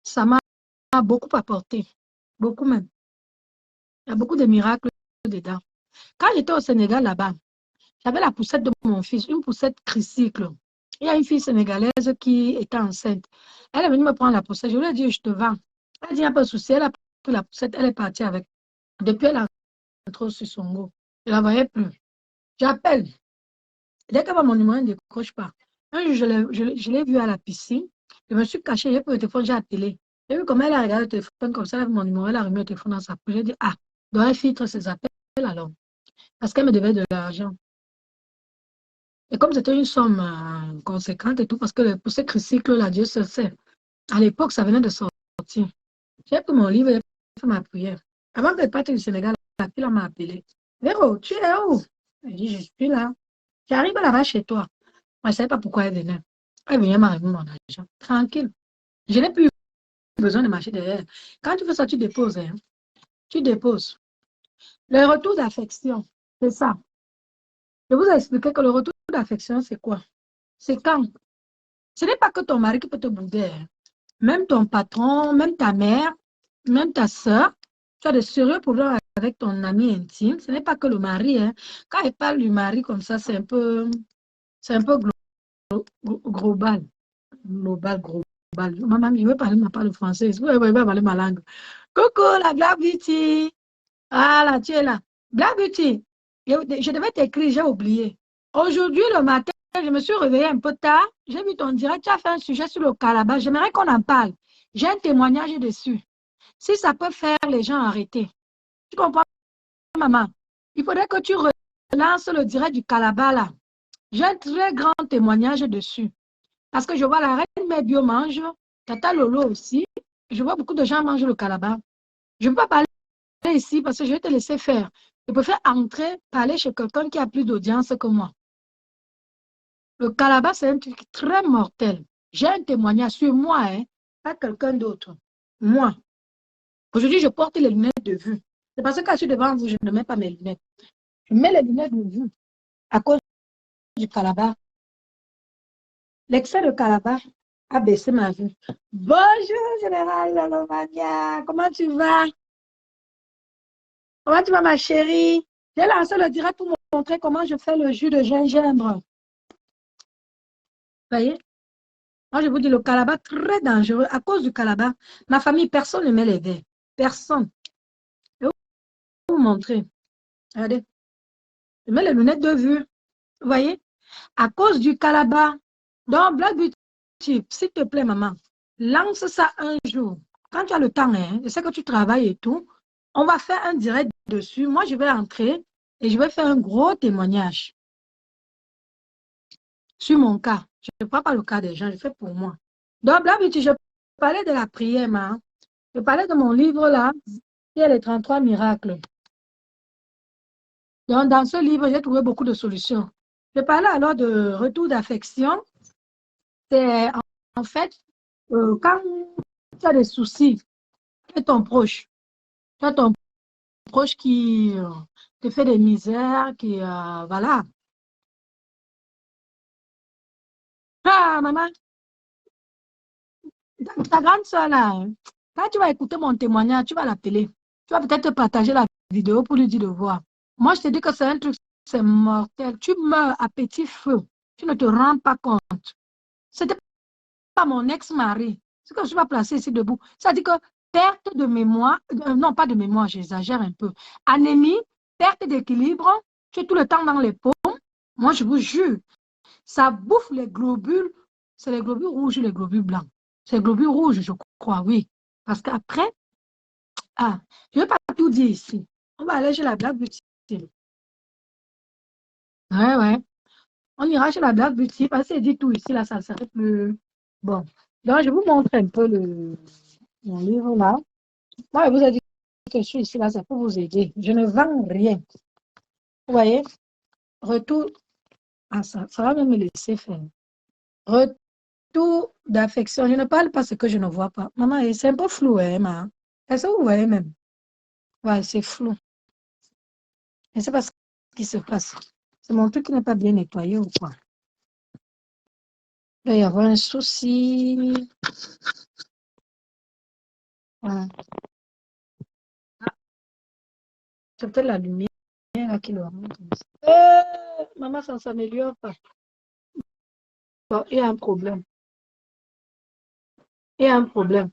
Ça m'a beaucoup apporté. Beaucoup même. Il y a beaucoup de miracles dedans. Quand j'étais au Sénégal là-bas, j'avais la poussette de mon fils, une poussette tricycle. Il y a une fille sénégalaise qui était enceinte. Elle est venue me prendre la poussette. Je lui ai dit, je te vends. Elle a dit, il n'y a pas de souci. Elle a pris la poussette. Elle est partie avec. Depuis, elle a rentré sur son go. Je ne la voyais plus. J'appelle. Dès qu'elle voit mon numéro, elle ne décroche pas. Un jour, je l'ai vue à la piscine. Je me suis cachée. J'ai pris le téléphone, j'ai appelé. J'ai vu comment elle a regardé le téléphone comme ça. Elle a vu mon numéro. Elle a remis le téléphone dans sa poche. J'ai dit, ah, donc elle filtre ses appels alors. Parce qu'elle me devait de l'argent. Et comme c'était une somme conséquente et tout, parce que pour ce tricycle-là, Dieu se sait. À l'époque, ça venait de sortir. J'ai pris mon livre et j'ai fait ma prière. Avant de partir du Sénégal, la fille m'a appelé. Véro, tu es où? Elle dit, je suis là. J'arrive là-bas chez toi. Moi, je ne savais pas pourquoi elle venait. Elle venait m'arriver mon argent. Tranquille. Je n'ai plus besoin de marcher derrière. Quand tu fais ça, tu déposes. Hein. Tu déposes. Le retour d'affection, c'est ça. Je vous ai expliqué que le retour d'affection, c'est quoi? C'est quand? Ce n'est pas que ton mari qui peut te bouder. Hein. Même ton patron, même ta mère, même ta soeur, tu as de sérieux problèmes avec ton ami intime. Ce n'est pas que le mari. Hein. Quand il parle du mari comme ça, c'est un peu global. Global. Maman, je veux parler, pas le français. Je veux parler ma langue. Coucou, la Black Beauty. Ah, là, tu es là. Black Beauty. Je devais t'écrire, j'ai oublié. Aujourd'hui, le matin, je me suis réveillée un peu tard. J'ai vu ton direct. Tu as fait un sujet sur le calabash. J'aimerais qu'on en parle. J'ai un témoignage dessus. Si ça peut faire les gens arrêter. Tu comprends, maman? Il faudrait que tu relances le direct du calabash là. J'ai un très grand témoignage dessus. Parce que je vois la reine Médio mange, Tata Lolo aussi. Je vois beaucoup de gens manger le calabash. Je ne peux pas parler ici parce que je vais te laisser faire. Je préfère entrer, parler chez quelqu'un qui a plus d'audience que moi. Le calabash, c'est un truc très mortel. J'ai un témoignage sur moi, hein, pas quelqu'un d'autre. Moi. Aujourd'hui, je porte les lunettes de vue. C'est parce que quand je suis devant vous, je ne mets pas mes lunettes. Je mets les lunettes de vue à cause du calabash. L'excès de calabash a baissé ma vue. Bonjour, Général Lalomania. Comment tu vas? Comment tu vas, ma chérie? J'ai lancé le direct pour vous montrer comment je fais le jus de gingembre. Vous voyez? Moi, je vous dis, le calabash, très dangereux. À cause du calabash, ma famille, personne ne met les verres. Personne. Je vais vous montrer. Regardez. Je mets les lunettes de vue. Vous voyez? À cause du calabash. Donc, Black Beauty, s'il te plaît, maman, lance ça un jour. Quand tu as le temps, hein, je sais que tu travailles et tout, on va faire un direct dessus. Moi, je vais entrer et je vais faire un gros témoignage sur mon cas. Je ne prends pas le cas des gens, je fais pour moi. Donc, Black Beauty, je parlais de la prière, maman. Je parlais de mon livre là, qui est les 33 miracles. Donc, dans ce livre, j'ai trouvé beaucoup de solutions. Je parlais alors de retour d'affection. C'est en fait, quand tu as des soucis, tu as ton proche. Tu as ton proche qui te fait des misères, qui, voilà. Ah, maman, ta grande soeur là, hein, quand tu vas écouter mon témoignage, tu vas l'appeler. Tu vas peut-être partager la vidéo pour lui dire de voir. Moi, je te dis que c'est un truc, c'est mortel. Tu meurs à petit feu. Tu ne te rends pas compte. C'était pas mon ex-mari. C'est que je suis pas placée ici debout. Ça dit que perte de mémoire, non pas de mémoire, j'exagère un peu, anémie, perte d'équilibre, tu es tout le temps dans les paumes. Moi, je vous jure, ça bouffe les globules, c'est les globules rouges ou les globules blancs. C'est les globules rouges, je crois, oui. Parce qu'après, je ne vais pas tout dire ici. On va aller chez la Black Beauty. Ouais. On ira chez la Black Beauty parce qu'elle dit tout ici, là, ça serait plus. Bon. Donc, je vous montre un peu mon livre là. Moi, je vous ai dit que je suis ici, là, c'est pour vous aider. Je ne vends rien. Vous voyez? Retour. Ça va même me laisser faire. Retour d'affection. Je ne parle pas ce que je ne vois pas. Maman, c'est un peu flou, hein, maman. Est-ce que vous voyez même? Ouais, c'est flou. Je ne sais pas ce qui se passe. C'est mon truc qui n'est pas bien nettoyé ou quoi? Il doit y avoir un souci. Voilà. C'est peut-être la lumière là, qui le remonte. Maman, ça ne s'améliore pas. Bon, il y a un problème. Il y a un problème.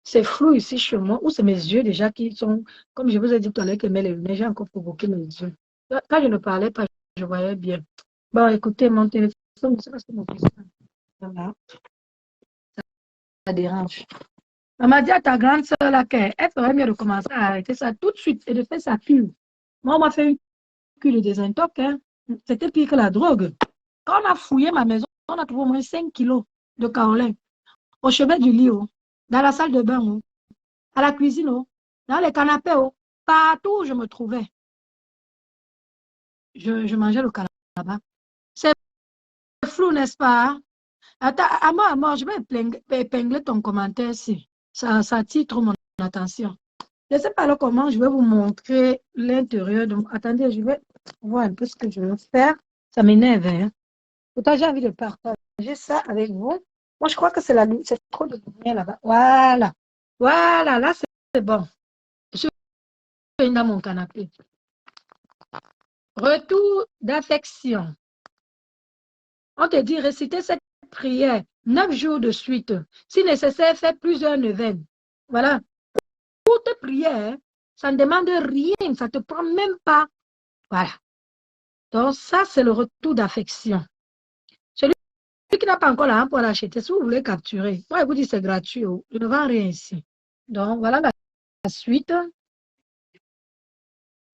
C'est flou ici chez moi, ou c'est mes yeux déjà qui sont, comme je vous ai dit tout à l'heure, que mes lunettes, j'ai encore provoqué mes yeux. Quand je ne parlais pas, je voyais bien. Bon, écoutez, mon téléphone, je sais pas si mon téléphone, voilà, ça dérange. On m'a dit à ta grande soeur là qu'elle ferait mieux de commencer à arrêter ça tout de suite et de faire sa cure. Moi, on m'a fait une cure de désintox, hein. C'était pire que la drogue. Quand on a fouillé ma maison, on a trouvé au moins 5 kilos de kaolin au chevet du lit, oh, dans la salle de bain, oh, à la cuisine, oh, dans les canapés, oh, partout où je me trouvais. Je mangeais le là-bas. C'est flou, n'est-ce pas? Attends, à moi, je vais épingler ton commentaire ici. Ça attire trop mon attention. Je ne sais pas alors comment je vais vous montrer l'intérieur. Attendez, je vais voir un peu ce que je veux faire. Ça m'énerve, hein? Pourtant, j'ai envie de partager ça avec vous. Moi, je crois que c'est trop de lumière là-bas. Voilà. Voilà, là, c'est bon. Je suis dans mon canapé. Retour d'affection. On te dit réciter cette prière 9 jours de suite. Si nécessaire, fais plusieurs neuvaines. Voilà. Toute prière, ça ne demande rien, ça ne te prend même pas. Voilà. Donc, ça, c'est le retour d'affection. Celui qui n'a pas encore l'argent pour l'acheter, si vous voulez capturer, moi, je vous dis c'est gratuit. Je ne vends rien ici. Donc, voilà la suite.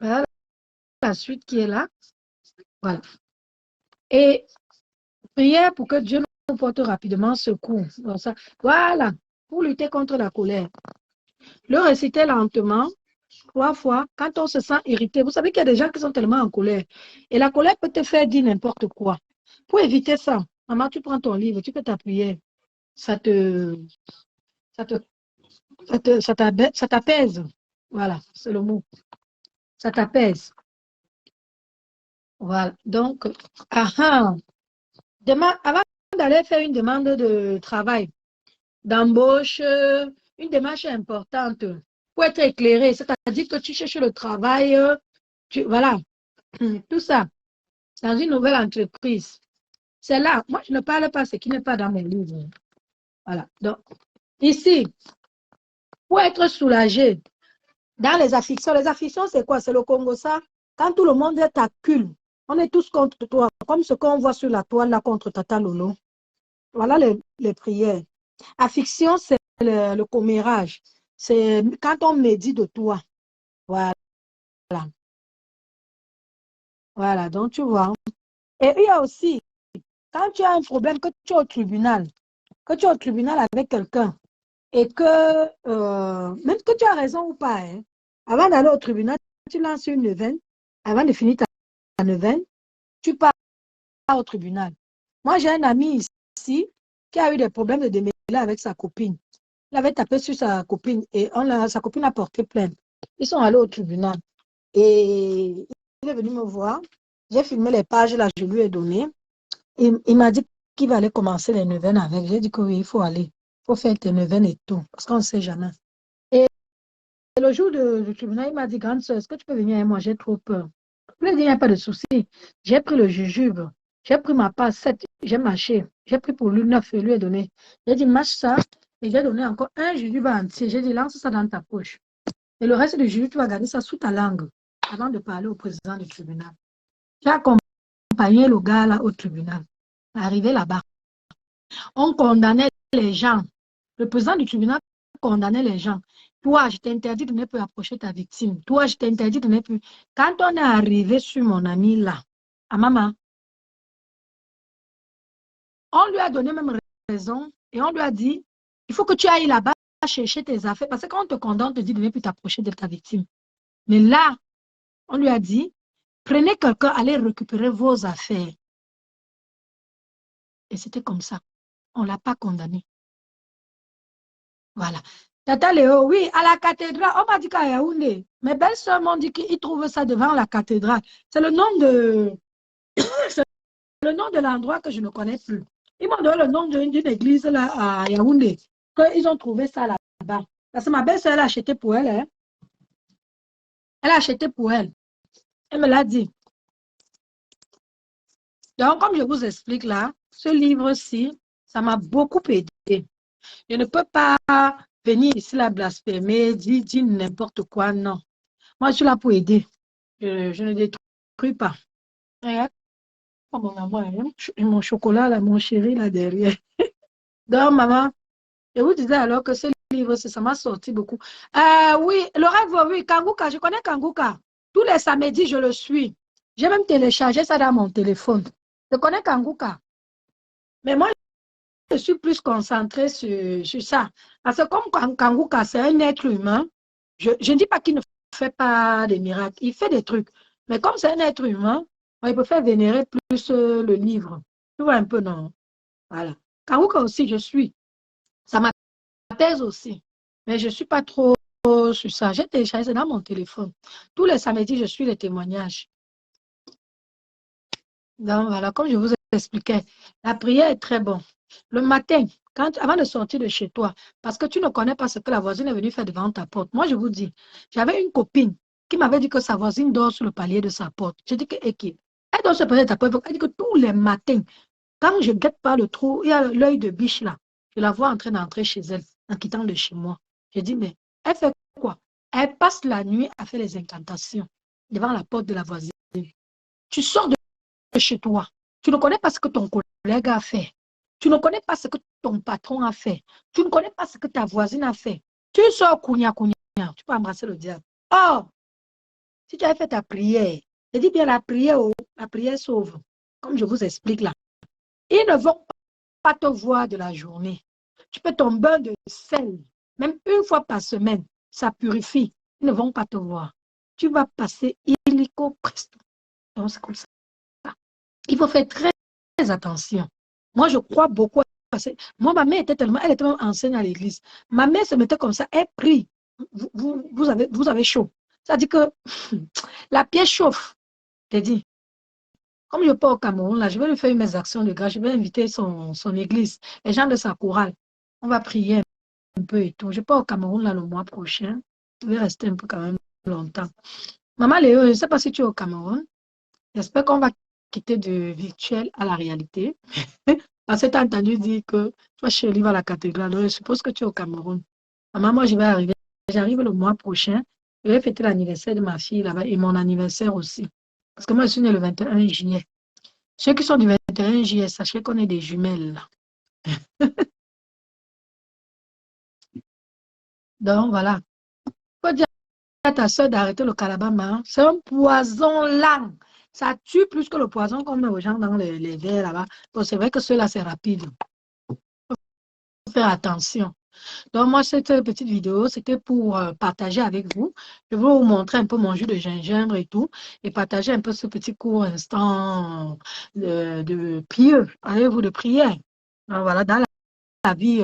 Voilà la suite qui est là. Voilà. Et prière pour que Dieu nous porte rapidement secours. Voilà. Pour lutter contre la colère. Le réciter lentement, 3 fois, quand on se sent irrité. Vous savez qu'il y a des gens qui sont tellement en colère. Et la colère peut te faire dire n'importe quoi. Pour éviter ça, maman, tu prends ton livre, tu fais ta prière. Ça t'apaise. Voilà, c'est le mot. Ça t'apaise. Voilà. Donc, avant d'aller faire une demande de travail, d'embauche, une démarche importante pour être éclairé, c'est-à-dire que tu cherches le travail, voilà, tout ça, dans une nouvelle entreprise. C'est là, moi je ne parle pas ce qui n'est pas dans mes livres. Voilà, donc, ici, pour être soulagé, dans les afflictions, c'est quoi? C'est le Congo, ça. Quand tout le monde t'accule, on est tous contre toi, comme ce qu'on voit sur la toile là contre Tata Lolo. Voilà les prières. Affliction, c'est le commérage. C'est quand on médit de toi. Voilà. Voilà, donc tu vois. Et il y a aussi, quand tu as un problème, que tu es au tribunal, avec quelqu'un, et que, même que tu as raison ou pas, hein, avant d'aller au tribunal, tu lances une neuvaine, avant de finir ta neuvaine, tu pars au tribunal. Moi, j'ai un ami ici qui a eu des problèmes de démêlés avec sa copine. Il avait tapé sur sa copine et sa copine a porté plainte. Ils sont allés au tribunal. Et il est venu me voir. J'ai filmé les pages là, je lui ai donné. Il m'a dit qu'il va aller commencer les neuvaines avec. J'ai dit que oui, il faut aller. Il faut faire tes neuvaines et tout. Parce qu'on ne sait jamais. Et le jour du tribunal, il m'a dit, grande soeur, est-ce que tu peux venir avec moi? J'ai trop peur. Je lui ai dit, il n'y a pas de souci. J'ai pris le jujube. J'ai pris ma passe 7. J'ai marché. J'ai pris pour lui 9 et lui ai donné. J'ai dit, marche ça. Et j'ai donné encore un jujube entier. J'ai dit, lance ça dans ta poche. Et le reste du jujube, tu vas garder ça sous ta langue avant de parler au président du tribunal. J'ai accompagné le gars là au tribunal. Arrivé là-bas, on condamnait les gens. Le président du tribunal condamnait les gens. Toi, je t'interdis de ne plus approcher ta victime. Toi, je t'interdis de ne plus. Quand on est arrivé sur mon ami là, à maman, on lui a donné même raison et on lui a dit, il faut que tu ailles là-bas chercher tes affaires parce que quand on te condamne, on te dit de ne plus t'approcher de ta victime. Mais là, on lui a dit, prenez quelqu'un, allez récupérer vos affaires. Et c'était comme ça. On ne l'a pas condamné. Voilà. Tata Léo, oui, à la cathédrale, on m'a dit qu'à Yaoundé. Mes belles-sœurs m'ont dit qu'ils trouvent ça devant la cathédrale. C'est le nom de le nom de l'endroit que je ne connais plus. Ils m'ont donné le nom d'une église là à Yaoundé. Ils ont trouvé ça là-bas. Parce que ma belle-sœur, elle a acheté pour elle. Hein. Elle a acheté pour elle. Elle me l'a dit. Donc, comme je vous explique là, ce livre-ci, ça m'a beaucoup aidé. Je ne peux pas venir ici la blasphémer, dire n'importe quoi, non. Moi, je suis là pour aider. Je ne détruis pas. Regarde, oh, mon chocolat, là, mon chéri, là, derrière. Donc, maman, je vous disais alors que ce livre, ça m'a sorti beaucoup. Oui, le rêve, oui, Kanguka, je connais Kanguka. Tous les samedis, je le suis. J'ai même téléchargé ça dans mon téléphone. Je connais Kanguka. Mais moi, je suis plus concentrée sur ça. Parce que comme Kanguka, c'est un être humain, je ne dis pas qu'il ne fait pas des miracles. Il fait des trucs. Mais comme c'est un être humain, il peut faire vénérer plus le livre. Tu vois un peu, non? Voilà. Kanguka aussi, je suis. Ça m'apaise aussi. Mais je ne suis pas trop sur ça. J'ai téléchargé dans mon téléphone. Tous les samedis, je suis les témoignages. Donc voilà, comme je vous expliquais, la prière est très bonne. Le matin, avant de sortir de chez toi, parce que tu ne connais pas ce que la voisine est venue faire devant ta porte. Moi, je vous dis, j'avais une copine qui m'avait dit que sa voisine dort sur le palier de sa porte. J'ai dit que, elle dort sur le palier de ta porte. Elle dit que tous les matins, quand je guette par le trou, il y a l'œil de biche là. Je la vois en train d'entrer chez elle, en quittant de chez moi. J'ai dit, mais elle fait quoi? Elle passe la nuit à faire les incantations devant la porte de la voisine. Tu sors de chez toi. Tu ne connais pas ce que ton collègue a fait. Tu ne connais pas ce que ton patron a fait. Tu ne connais pas ce que ta voisine a fait. Tu sors kounia. Tu peux embrasser le diable. Oh, si tu as fait ta prière, je dis bien la prière sauve. Comme je vous explique là. Ils ne vont pas te voir de la journée. Tu peux ton bain de sel, même une fois par semaine, ça purifie. Ils ne vont pas te voir. Tu vas passer illico presto. Donc c'est comme ça. Il faut faire très, très attention. Moi, je crois beaucoup à ça. Moi, ma mère elle était tellement ancienne à l'église. Ma mère se mettait comme ça, elle prie. Vous avez chaud. Ça dit que la pièce chauffe. T'es dit. Comme je pars au Cameroun, là, je vais lui faire mes actions de grâce. Je vais inviter son église, les gens de sa chorale. On va prier un peu et tout. Je pars au Cameroun là, le mois prochain. Je vais rester un peu quand même longtemps. Maman Léo, je ne sais pas si tu es au Cameroun. J'espère qu'on va quitter du virtuel à la réalité. Parce que tu as entendu dire que toi, chérie, va à la cathédrale. Donc, je suppose que tu es au Cameroun. Maman, moi, je vais arriver. J'arrive le mois prochain. Je vais fêter l'anniversaire de ma fille là-bas et mon anniversaire aussi. Parce que moi, je suis née le 21 juillet. Ceux qui sont du 21 juillet, sachez qu'on est des jumelles. Donc, voilà. Il faut dire à ta soeur d'arrêter le calabama. C'est un poison lent. Ça tue plus que le poison qu'on met aux gens dans les verres là-bas. Bon, c'est vrai que ceux-là, c'est rapide. Il faut faire attention. Donc, moi, cette petite vidéo, c'était pour partager avec vous. Je vais vous montrer un peu mon jus de gingembre et tout, et partager un peu ce petit court instant de prière. Allez-vous de prière. Donc, voilà, dans la vie,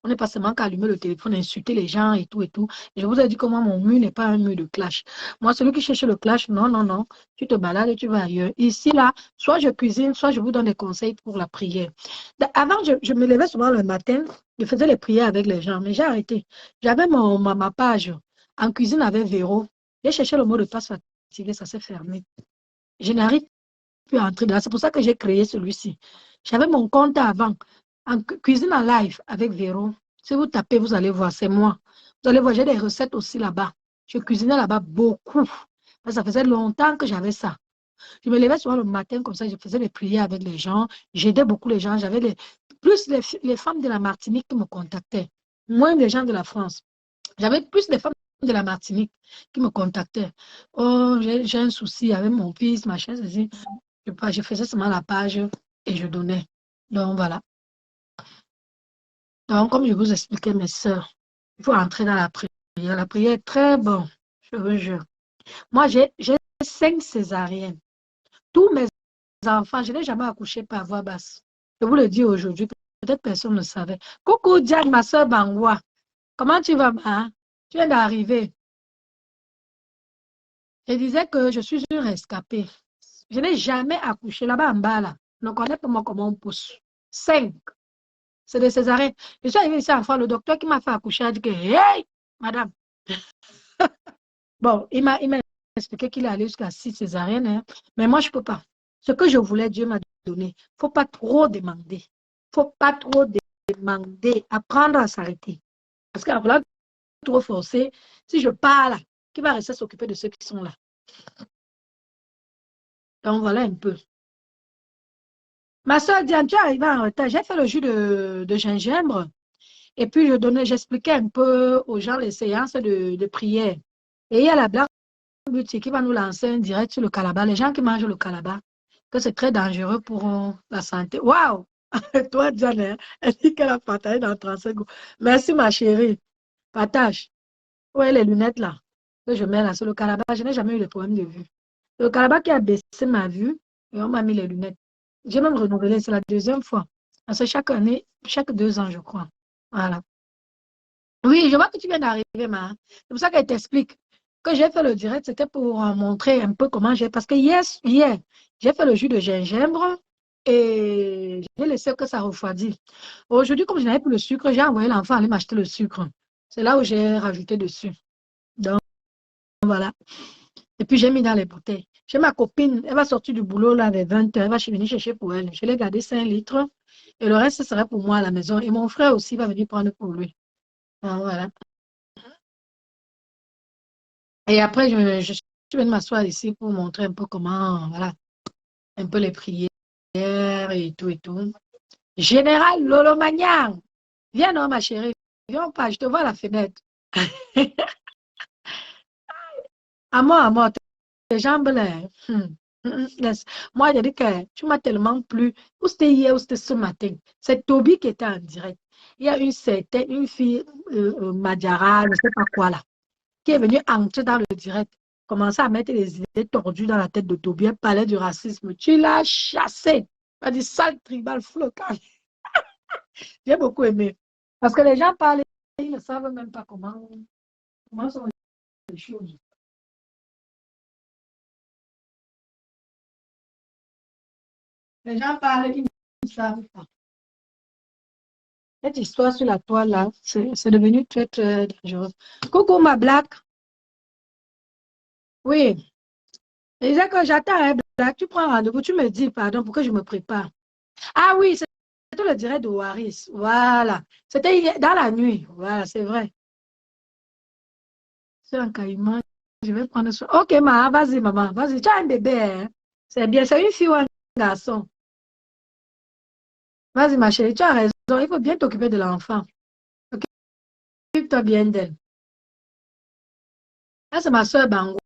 on n'est pas seulement qu'à allumer le téléphone, insulter les gens et tout et tout. Et je vous ai dit que moi, mon mur n'est pas un mur de clash. Moi, celui qui cherche le clash, non, non, non. Tu te balades et tu vas ailleurs. Ici, là, soit je cuisine, soit je vous donne des conseils pour la prière. Avant, je me levais souvent le matin, je faisais les prières avec les gens, mais j'ai arrêté. J'avais ma page en cuisine avec Véro. J'ai cherché le mot de passe fatigué, ça s'est fermé. Je n'arrive plus à entrer dedans. C'est pour ça que j'ai créé celui-ci. J'avais mon compte avant. En cuisine en live avec Véro, Si vous tapez, vous allez voir, c'est moi. Vous allez voir, j'ai des recettes aussi là-bas. Je cuisinais là-bas beaucoup. Ça faisait longtemps que j'avais ça. Je me levais souvent le matin comme ça, je faisais des prières avec les gens. J'aidais beaucoup les gens. J'avais plus les femmes de la Martinique qui me contactaient, moins les gens de la France. J'avais plus de femmes de la Martinique qui me contactaient. Oh, j'ai un souci avec mon fils, machin, ceci. Je faisais seulement la page et je donnais. Donc voilà. Donc, comme je vous expliquais, mes sœurs, il faut entrer dans la prière. La prière est très bonne, je vous jure. Moi, j'ai 5 césariennes. Tous mes enfants, je n'ai jamais accouché par voie basse. Je vous le dis aujourd'hui, peut-être personne ne le savait. Coucou Diane, ma soeur Bangwa. Comment tu vas, ma? Tu viens d'arriver. Je disais que je suis une rescapée. Je n'ai jamais accouché là-bas en bas, là. On ne connaît pas moi comment on pousse. 5. C'est des césariennes. Je suis arrivée ici en France, le docteur qui m'a fait accoucher a dit que, hey, madame. Bon, il m'a expliqué qu'il est allé jusqu'à 6 césariennes, hein, mais moi, je ne peux pas. Ce que je voulais, Dieu m'a donné. Il ne faut pas trop demander. Il ne faut pas trop demander. Apprendre à s'arrêter. Parce qu'en voulant trop forcer, si je pars là, qui va rester s'occuper de ceux qui sont là? Donc, voilà un peu. Ma soeur Diane, tu es arrivée en retard. J'ai fait le jus de gingembre. Et puis, j'expliquais un peu aux gens les séances de prière. Et il y a la Black Beauty qui va nous lancer un direct sur le calabat. Les gens qui mangent le calabat, que c'est très dangereux pour la santé. Waouh! Toi, Diane, hein, elle dit qu'elle a partagé dans 35 secondes. Merci, ma chérie. Partage. Où est les lunettes là? Que je mets là sur le calabat. Je n'ai jamais eu de problème de vue. Le calabat qui a baissé ma vue et on m'a mis les lunettes. J'ai même renouvelé, c'est la deuxième fois. Parce que chaque année, chaque 2 ans, je crois. Voilà. Oui, je vois que tu viens d'arriver, ma. C'est pour ça qu'elle t'explique que j'ai fait le direct, c'était pour montrer un peu comment j'ai. Parce que hier, j'ai fait le jus de gingembre et j'ai laissé que ça refroidit. Aujourd'hui, comme je n'avais plus le sucre, j'ai envoyé l'enfant aller m'acheter le sucre. C'est là où j'ai rajouté dessus. Donc, voilà. Et puis, j'ai mis dans les bouteilles. J'ai ma copine, elle va sortir du boulot là vers 20 h, elle va venir chercher pour elle. Je l'ai gardé 5 litres et le reste, ce serait pour moi à la maison. Et mon frère aussi va venir prendre pour lui. Donc, voilà. Et après, je vais m'asseoir ici pour montrer un peu comment, voilà, un peu les prières et tout et tout. Général Lolo Magnan, viens non, ma chérie, viens pas, je te vois à la fenêtre. À moi, tes jambes là. Yes. Moi, j'ai dit que tu m'as tellement plu. Où c'était hier, où c'était ce matin? C'est Toby qui était en direct. Il y a une fille, Madjara, je ne sais pas quoi là, qui est venue entrer dans le direct, commencer à mettre des idées tordues dans la tête de Toby, elle parlait du racisme. Tu l'as chassé. Elle a dit sale tribal flocage. J'ai beaucoup aimé. Parce que les gens parlent, ils ne savent même pas comment sont les choses. Les gens parlent, ils ne savent pas. Cette histoire sur la toile là, c'est devenu très, très dangereux. Coucou ma blague. Oui. Je disais que j'attends un blague. Tu prends rendez-vous, tu me dis pardon pour que je me prépare. Ah oui, c'est tout le direct de Waris. Voilà. C'était dans la nuit. Voilà, c'est vrai. C'est un caïman. Je vais prendre ça. Ok, vas-y, maman. Vas-y, tu as un bébé. Hein? C'est bien. C'est une fille ou un garçon. Vas-y, ma chérie, tu as raison. Il faut bien t'occuper de l'enfant. Ok, occupe-toi bien d'elle. Là, c'est ma soeur Bangwa.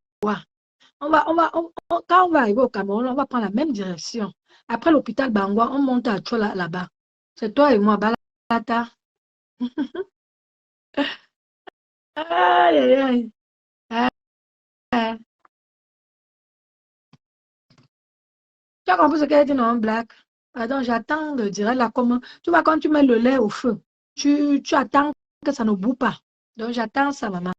Quand on va arriver au Cameroun, on va prendre la même direction. Après l'hôpital Bangwa, on monte à Tchola là-bas. C'est toi et moi, Balata. Aïe, aïe, aïe. Ah, tu as compris ce qu'elle dit, non, Black? Pardon, j'attends de dire là comment. Tu vois, quand tu mets le lait au feu, tu attends que ça ne boue pas. Donc, j'attends ça, maman.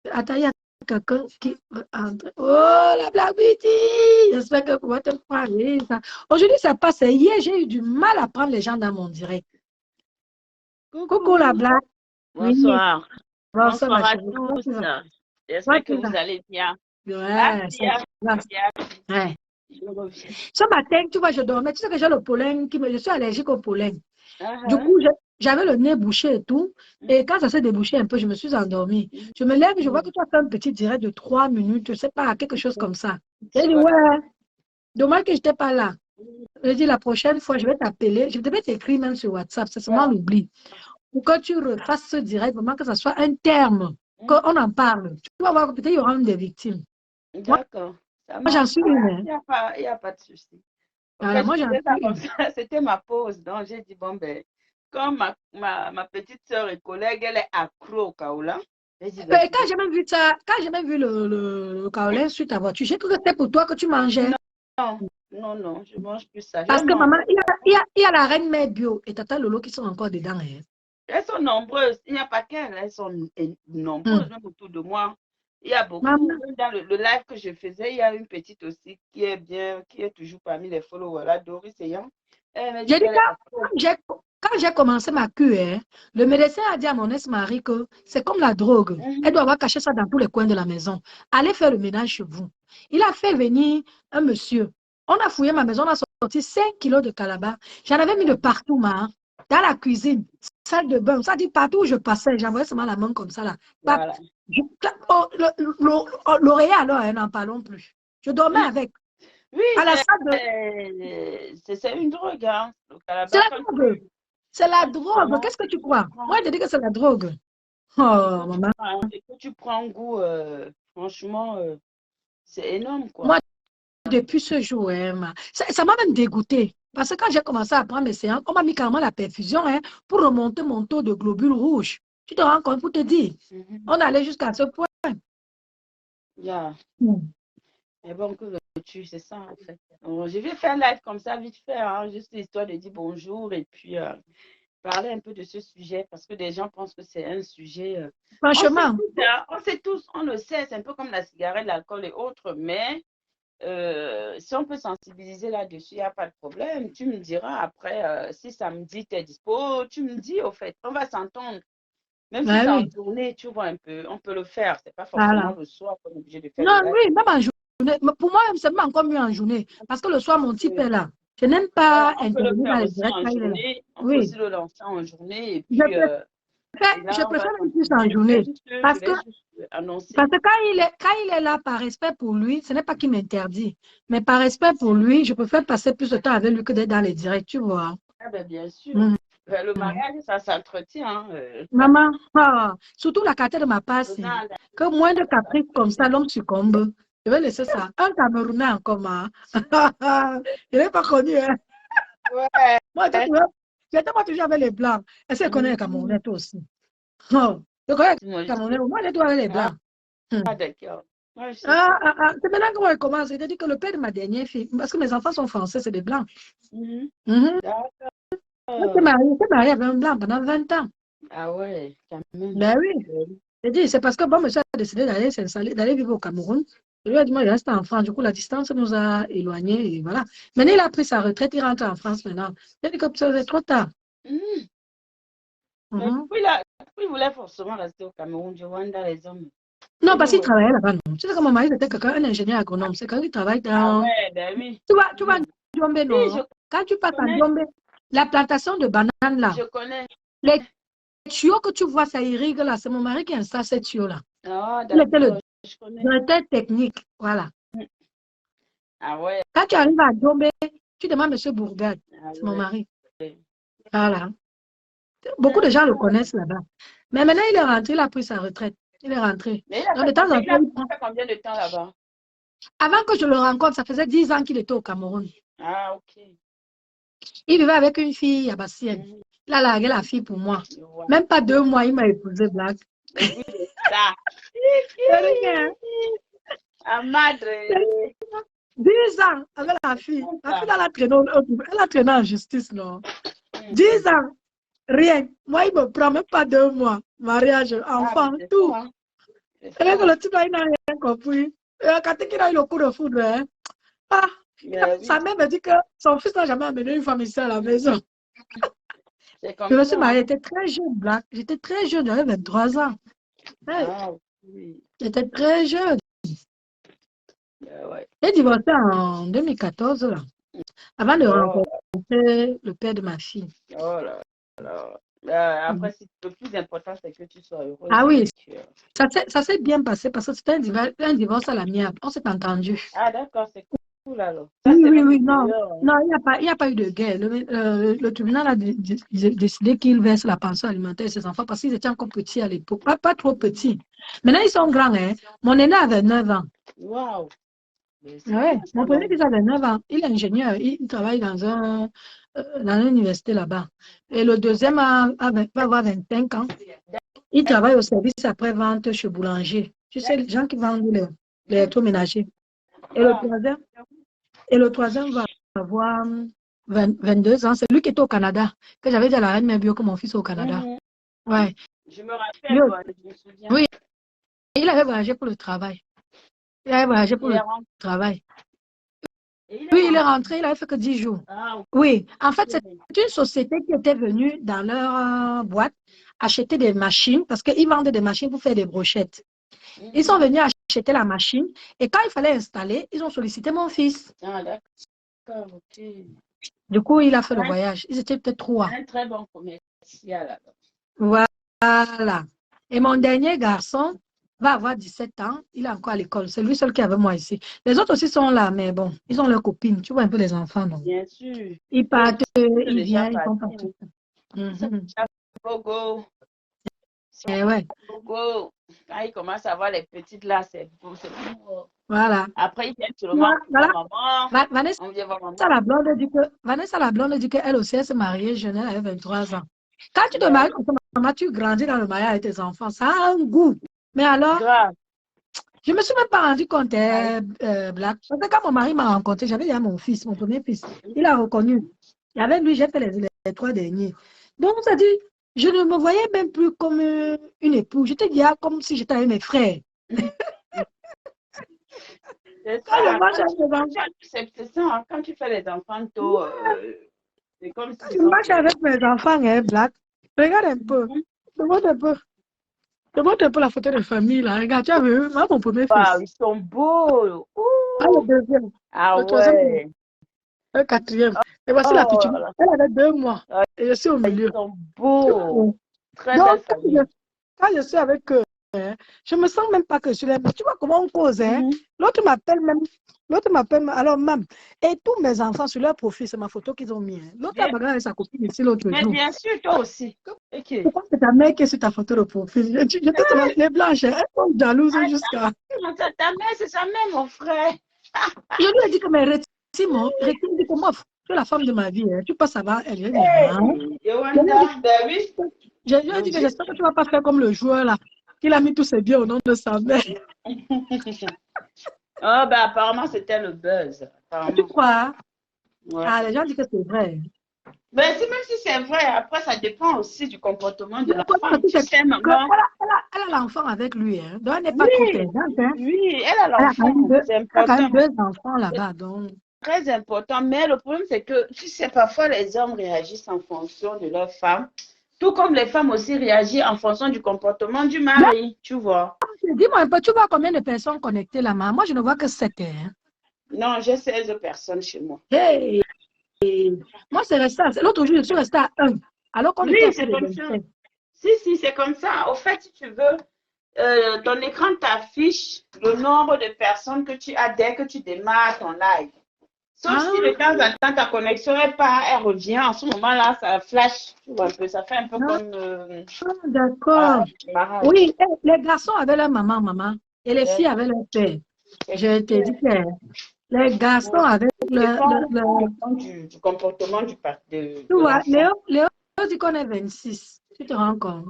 Attends, il y a quelqu'un qui veut entrer. Oh, la Black Beauty! J'espère que vous te parler ça. Aujourd'hui, ça passe. Hier, j'ai eu du mal à prendre les gens dans mon direct. Coucou, la Black. Bonsoir. Oui. Bonsoir ma à chérie. tous. J'espère que vous allez bien. Ouais, Bien. ouais. Je reviens. Ce matin, tu vois, je dormais. Tu sais que j'ai le pollen je suis allergique au pollen. Du Uh-huh. coup, j'avais le nez bouché et tout. Et quand ça s'est débouché un peu, je me suis endormie. Je me lève, je vois que tu as fait un petit direct de 3 minutes, je ne sais pas, quelque chose comme ça. J'ai dit, ouais, dommage que je n'étais pas là. J'ai dit, la prochaine fois, je vais t'appeler. Je devais t'écrire même sur WhatsApp, c'est seulement l'oubli. Pour que tu refasses ce direct, vraiment que ça soit un terme, qu'on en parle. Tu vas voir que peut-être il y aura une des victimes. D'accord. Moi, j'en suis une. Il n'y a pas de souci. En Voilà, fait, moi, je j'en faisais ça suis comme une. ça. C'était ma pause. Donc, j'ai dit, bon, ben, comme ma petite sœur et collègue, elle est accro au kaola. J'ai dit, ben, Quand j'ai même vu ça, quand j'ai même vu le kaolin sur ta voiture, j'ai cru que c'était pour toi que tu mangeais. Non, je mange plus ça. Parce que maman, il y a la reine mère bio et tata Lolo qui sont encore dedans. Hein. Elles sont nombreuses. Il n'y a pas qu'elles. Elles sont nombreuses, même autour de moi. Il y a beaucoup. Maman, Même dans le live que je faisais, il y a une petite aussi qui est bien, qui est toujours parmi les followers là, Doris Eyan. Elle m'a dit j'ai dit qu'elle est accro. quand j'ai commencé ma cure, hein, le médecin a dit à mon ex-mari que c'est comme la drogue. Elle doit avoir caché ça dans tous les coins de la maison. Allez faire le ménage chez vous. Il a fait venir un monsieur. On a fouillé ma maison, on a sorti 5 kilos de calabar. J'en avais mis de partout, dans la cuisine, salle de bain. Ça dit partout où je passais, j'envoyais seulement la main comme ça là. Voilà. L'oreiller alors, hein, n'en parlons plus. Je dormais avec. Oui, À la salle de... c'est une drogue, hein. Le C'est calabar, la drogue. C'est la drogue. Qu'est-ce que tu crois? Moi, je te dis que c'est la drogue. Oh, maman. Et que tu prends goût, franchement, c'est énorme, quoi. Moi, depuis ce jour, hein, ça m'a même dégoûté. Parce que quand j'ai commencé à prendre mes séances, on m'a mis carrément la perfusion pour remonter mon taux de globules rouges. Tu te rends compte pour te dire? On allait jusqu'à ce point. Yeah. Mais bon, que veux-tu, c'est ça, en fait. Donc, je vais faire live comme ça, vite fait, hein, juste histoire de dire bonjour et puis parler un peu de ce sujet parce que des gens pensent que c'est un sujet. Franchement. On sait tous, on le sait, c'est un peu comme la cigarette, l'alcool et autres, mais si on peut sensibiliser là-dessus, il n'y a pas de problème. Tu me diras après, si samedi tu es dispo, tu me dis au fait, on va s'entendre. Même si c'est en journée, tu vois un peu, on peut le faire. C'est pas forcément le soir qu'on est obligé de faire non, le live. oui, même en journée. Pour moi, c'est même encore mieux en journée. Parce que le soir, mon type est là. Je n'aime pas intervenir dans les directs. On peut aussi le lancer en journée et puis je préfère même plus en journée. Parce que quand il est là par respect pour lui, ce n'est pas qu'il m'interdit. Mais par respect pour lui, je préfère passer plus de temps avec lui que d'être dans les directs, tu vois. Ah ben, bien sûr. Le mariage, ça s'entretient. Maman, surtout la carte de ma passe, que moins de caprices comme ça, l'homme succombe. Je vais laisser ça. Un Camerounais en commun. Je n'ai pas connu. Hein. Ouais. Moi, j'étais pas toujours avec les Blancs. Est-ce que tu connais les Camerounais toi aussi? Non. Tu connais les Camerounais? Moi, j'étais avec les Blancs. Ah, d'accord. Ouais, c'est maintenant qu'on commence. C'est-à-dire que le père de ma dernière fille, parce que mes enfants sont français, c'est des Blancs. D'accord. J'étais mariée avec un Blanc pendant 20 ans. Ah ouais, quand même. Ben oui. C'est parce que bon, monsieur a décidé d'aller s'installer, d'aller vivre au Cameroun. Je lui ai dit, moi, je reste en France. Du coup, la distance nous a éloignés. Et voilà. Maintenant, il a pris sa retraite, il rentre en France maintenant. J'ai dit que c'est trop tard. Mais pourquoi il voulait forcément rester au Cameroun, du Rwanda, les hommes? Non, parce qu'il travaillait là-bas. Tu sais que mon mari était un ingénieur agronome. C'est quand il travaille dans. Ah ouais, ben oui. Tu vois, Djombe, non? Quand tu passes à Djombe, la plantation de bananes là. Je connais. Les tuyaux que tu vois, ça irrigue là. C'est mon mari qui installe ces tuyaux-là. Ah, Il était le je connais. directeur technique. Voilà. Ah ouais. Quand tu arrives à Djombe, tu demandes M. Bourgade. C'est mon mari. Voilà. Beaucoup de gens le connaissent là-bas. Mais maintenant, il est rentré, il a pris sa retraite. Il est rentré. Mais il a fait combien de temps là-bas? Avant que je le rencontre, ça faisait 10 ans qu'il était au Cameroun. Ah, ok. Il vivait avec une fille abassienne. Il a largué la fille pour moi. Même pas 2 mois, il m'a épousé Black. Ça. Ah, madre. 10 ans avec la fille. La fille, elle a traîné en justice, non? 10 ans. Rien. Moi, il me prend même pas 2 mois. Mariage, enfant, tout. Et que le type là, il n'a rien compris. Quand il a eu le coup de foudre, sa mère me dit que son fils n'a jamais amené une femme ici à la maison. Je me suis mariée, j'étais très jeune, Black. J'étais très jeune, j'avais 23 ans. J'étais très jeune. J'ai divorcé en 2014, là, avant de rencontrer le père de ma fille. Oh là là. Après, le plus important, c'est que tu sois heureuse. Ah oui, Donc, ça s'est bien passé parce que c'était un divorce à l'amiable. On s'est entendu. ah, d'accord, c'est cool alors. Ça, Oui, c'est oui, même oui, le non. meilleur. Non, il n'y a pas eu de guerre. Le tribunal a décidé qu'il verse la pension alimentaire à ses enfants parce qu'ils étaient encore petits à l'époque. Pas trop petits. Maintenant, ils sont grands. Hein. Mon aîné avait 9 ans. Waouh. Mais c'est Ouais, bien, ça, mon premier donc. fils avait 9 ans. Il est ingénieur. Il travaille dans une université là-bas. Et le deuxième va avoir 25 ans. Il travaille au service après-vente chez Boulanger. Tu sais, les gens qui vendent les électroménagers. Et Ah, le troisième va avoir 22 ans. C'est lui qui est au Canada. Que j'avais dit à la reine Mère Bio que mon fils est au Canada. Ouais. je me rappelle, Lui, je me souviens. oui, il avait voyagé pour le travail. Il avait voyagé pour Il est le rentré. travail. Et il est Oui, il est rentré. rentré, il avait fait que 10 jours. Ah, ok. Oui, en fait, c'est une société qui était venue dans leur boîte acheter des machines parce qu'ils vendaient des machines pour faire des brochettes. Ils sont venus acheter la machine et quand il fallait installer, ils ont sollicité mon fils. Ah, d'accord, ok. Du coup, il a fait le voyage. Ils étaient peut-être 3. Un très bon commercial. Voilà. Et mon dernier garçon va avoir 17 ans. Il est encore à l'école. C'est lui seul qui est avec moi ici. Les autres aussi sont là, mais bon, ils ont leurs copines. Tu vois un peu les enfants, non? Bien sûr. Ils partent, ils Déjà viennent, ils sont parti. partout. Gogo. Eh ouais. Gogo. Quand il commence à voir les petites là, c'est beau. Voilà. Après, il vient seulement Voilà. maman. Vanessa, On vient voir maman. Vanessa la blonde dit qu'elle aussi, elle s'est mariée jeune, elle avait 23 ans. Quand tu te maries comme ça, maman, tu grandis dans le mariage avec tes enfants. Ça a un goût. Mais alors, Grave. je ne me suis même pas rendu compte, Black. Parce que quand mon mari m'a rencontré, j'avais déjà mon fils, mon premier fils. Il a reconnu. Et avec lui, j'ai fait les 3 derniers. Donc, ça dit, je ne me voyais même plus comme une épouse. Je te dis, comme si j'étais avec mes frères. C'est Quand je ça. marche avec mes enfants, C'est ça. Hein. Quand tu fais les enfants tôt, c'est comme si je marche avec mes enfants, Black. Regarde un peu. Regarde un peu. Je montre un peu la photo de famille, là. Regarde, tu as vu, moi, mon premier fils. Ils sont beaux. Ah, le deuxième. Ah Le troisième. ouais. Le quatrième. Et voici la petite. Elle avait 2 mois. Et je suis au milieu. Ils sont beaux. Très Donc, belle famille. quand je suis avec eux, je ne me sens même pas que je suis là. Mais tu vois comment on cause, hein? L'autre m'appelle même. Alors, maman. Et tous mes enfants, sur leur profil, c'est ma photo qu'ils ont mis. Hein. L'autre a bagarré avec sa copine ici l'autre jour. Mais bien sûr, toi aussi. Okay. Pourquoi c'est ta mère qui est sur ta photo de profil? Je te les blanches, elles sont jalouses jusqu'à. Ta mère, c'est sa mère, mon frère. Je lui ai dit que, mais Simon, dit que moi, tu es la femme de ma vie. Hein. Tu passes à va, elle vient. Je lui ai dit que j'espère que tu ne vas pas faire comme le joueur là, qu'il a mis tous ses biens au nom de sa mère. Oh, ben apparemment, c'était le buzz. Apparemment. Tu crois? Ouais. Ah, les gens disent que c'est vrai. Ben, même si c'est vrai, après, ça dépend aussi du comportement de la femme. Tu sais, maman. Elle a l'enfant avec lui. Hein. Donc, elle n'est pas trop présente. Hein. Oui, elle a l'enfant. C'est important. Elle a quand même 2 enfants là-bas. Donc. Très important. Mais le problème, c'est que, tu sais, parfois, les hommes réagissent en fonction de leur femme. Tout comme les femmes aussi réagissent en fonction du comportement du mari, tu vois. Dis-moi un peu, tu vois combien de personnes connectées là-bas? Moi, je ne vois que 7. Hein. Non, j'ai 16 personnes chez moi. Hey. Moi, c'est resté. L'autre jour, je suis restée à 1. Alors qu'on était c'est comme ça. Si, c'est comme ça. Au fait, si tu veux, ton écran t'affiche le nombre de personnes que tu as dès que tu démarres ton live. Sauf si de temps en temps, ta connexion n'est pas, elle revient. En ce moment-là, ça flash. Tu vois un peu, ça fait un peu comme... D'accord. Oui, les garçons avaient leur maman. Et les filles avaient leur père. Je te dis que les garçons avaient du comportement du parti. Tu vois, Léo dit qu'on est 26. Tu te rends compte?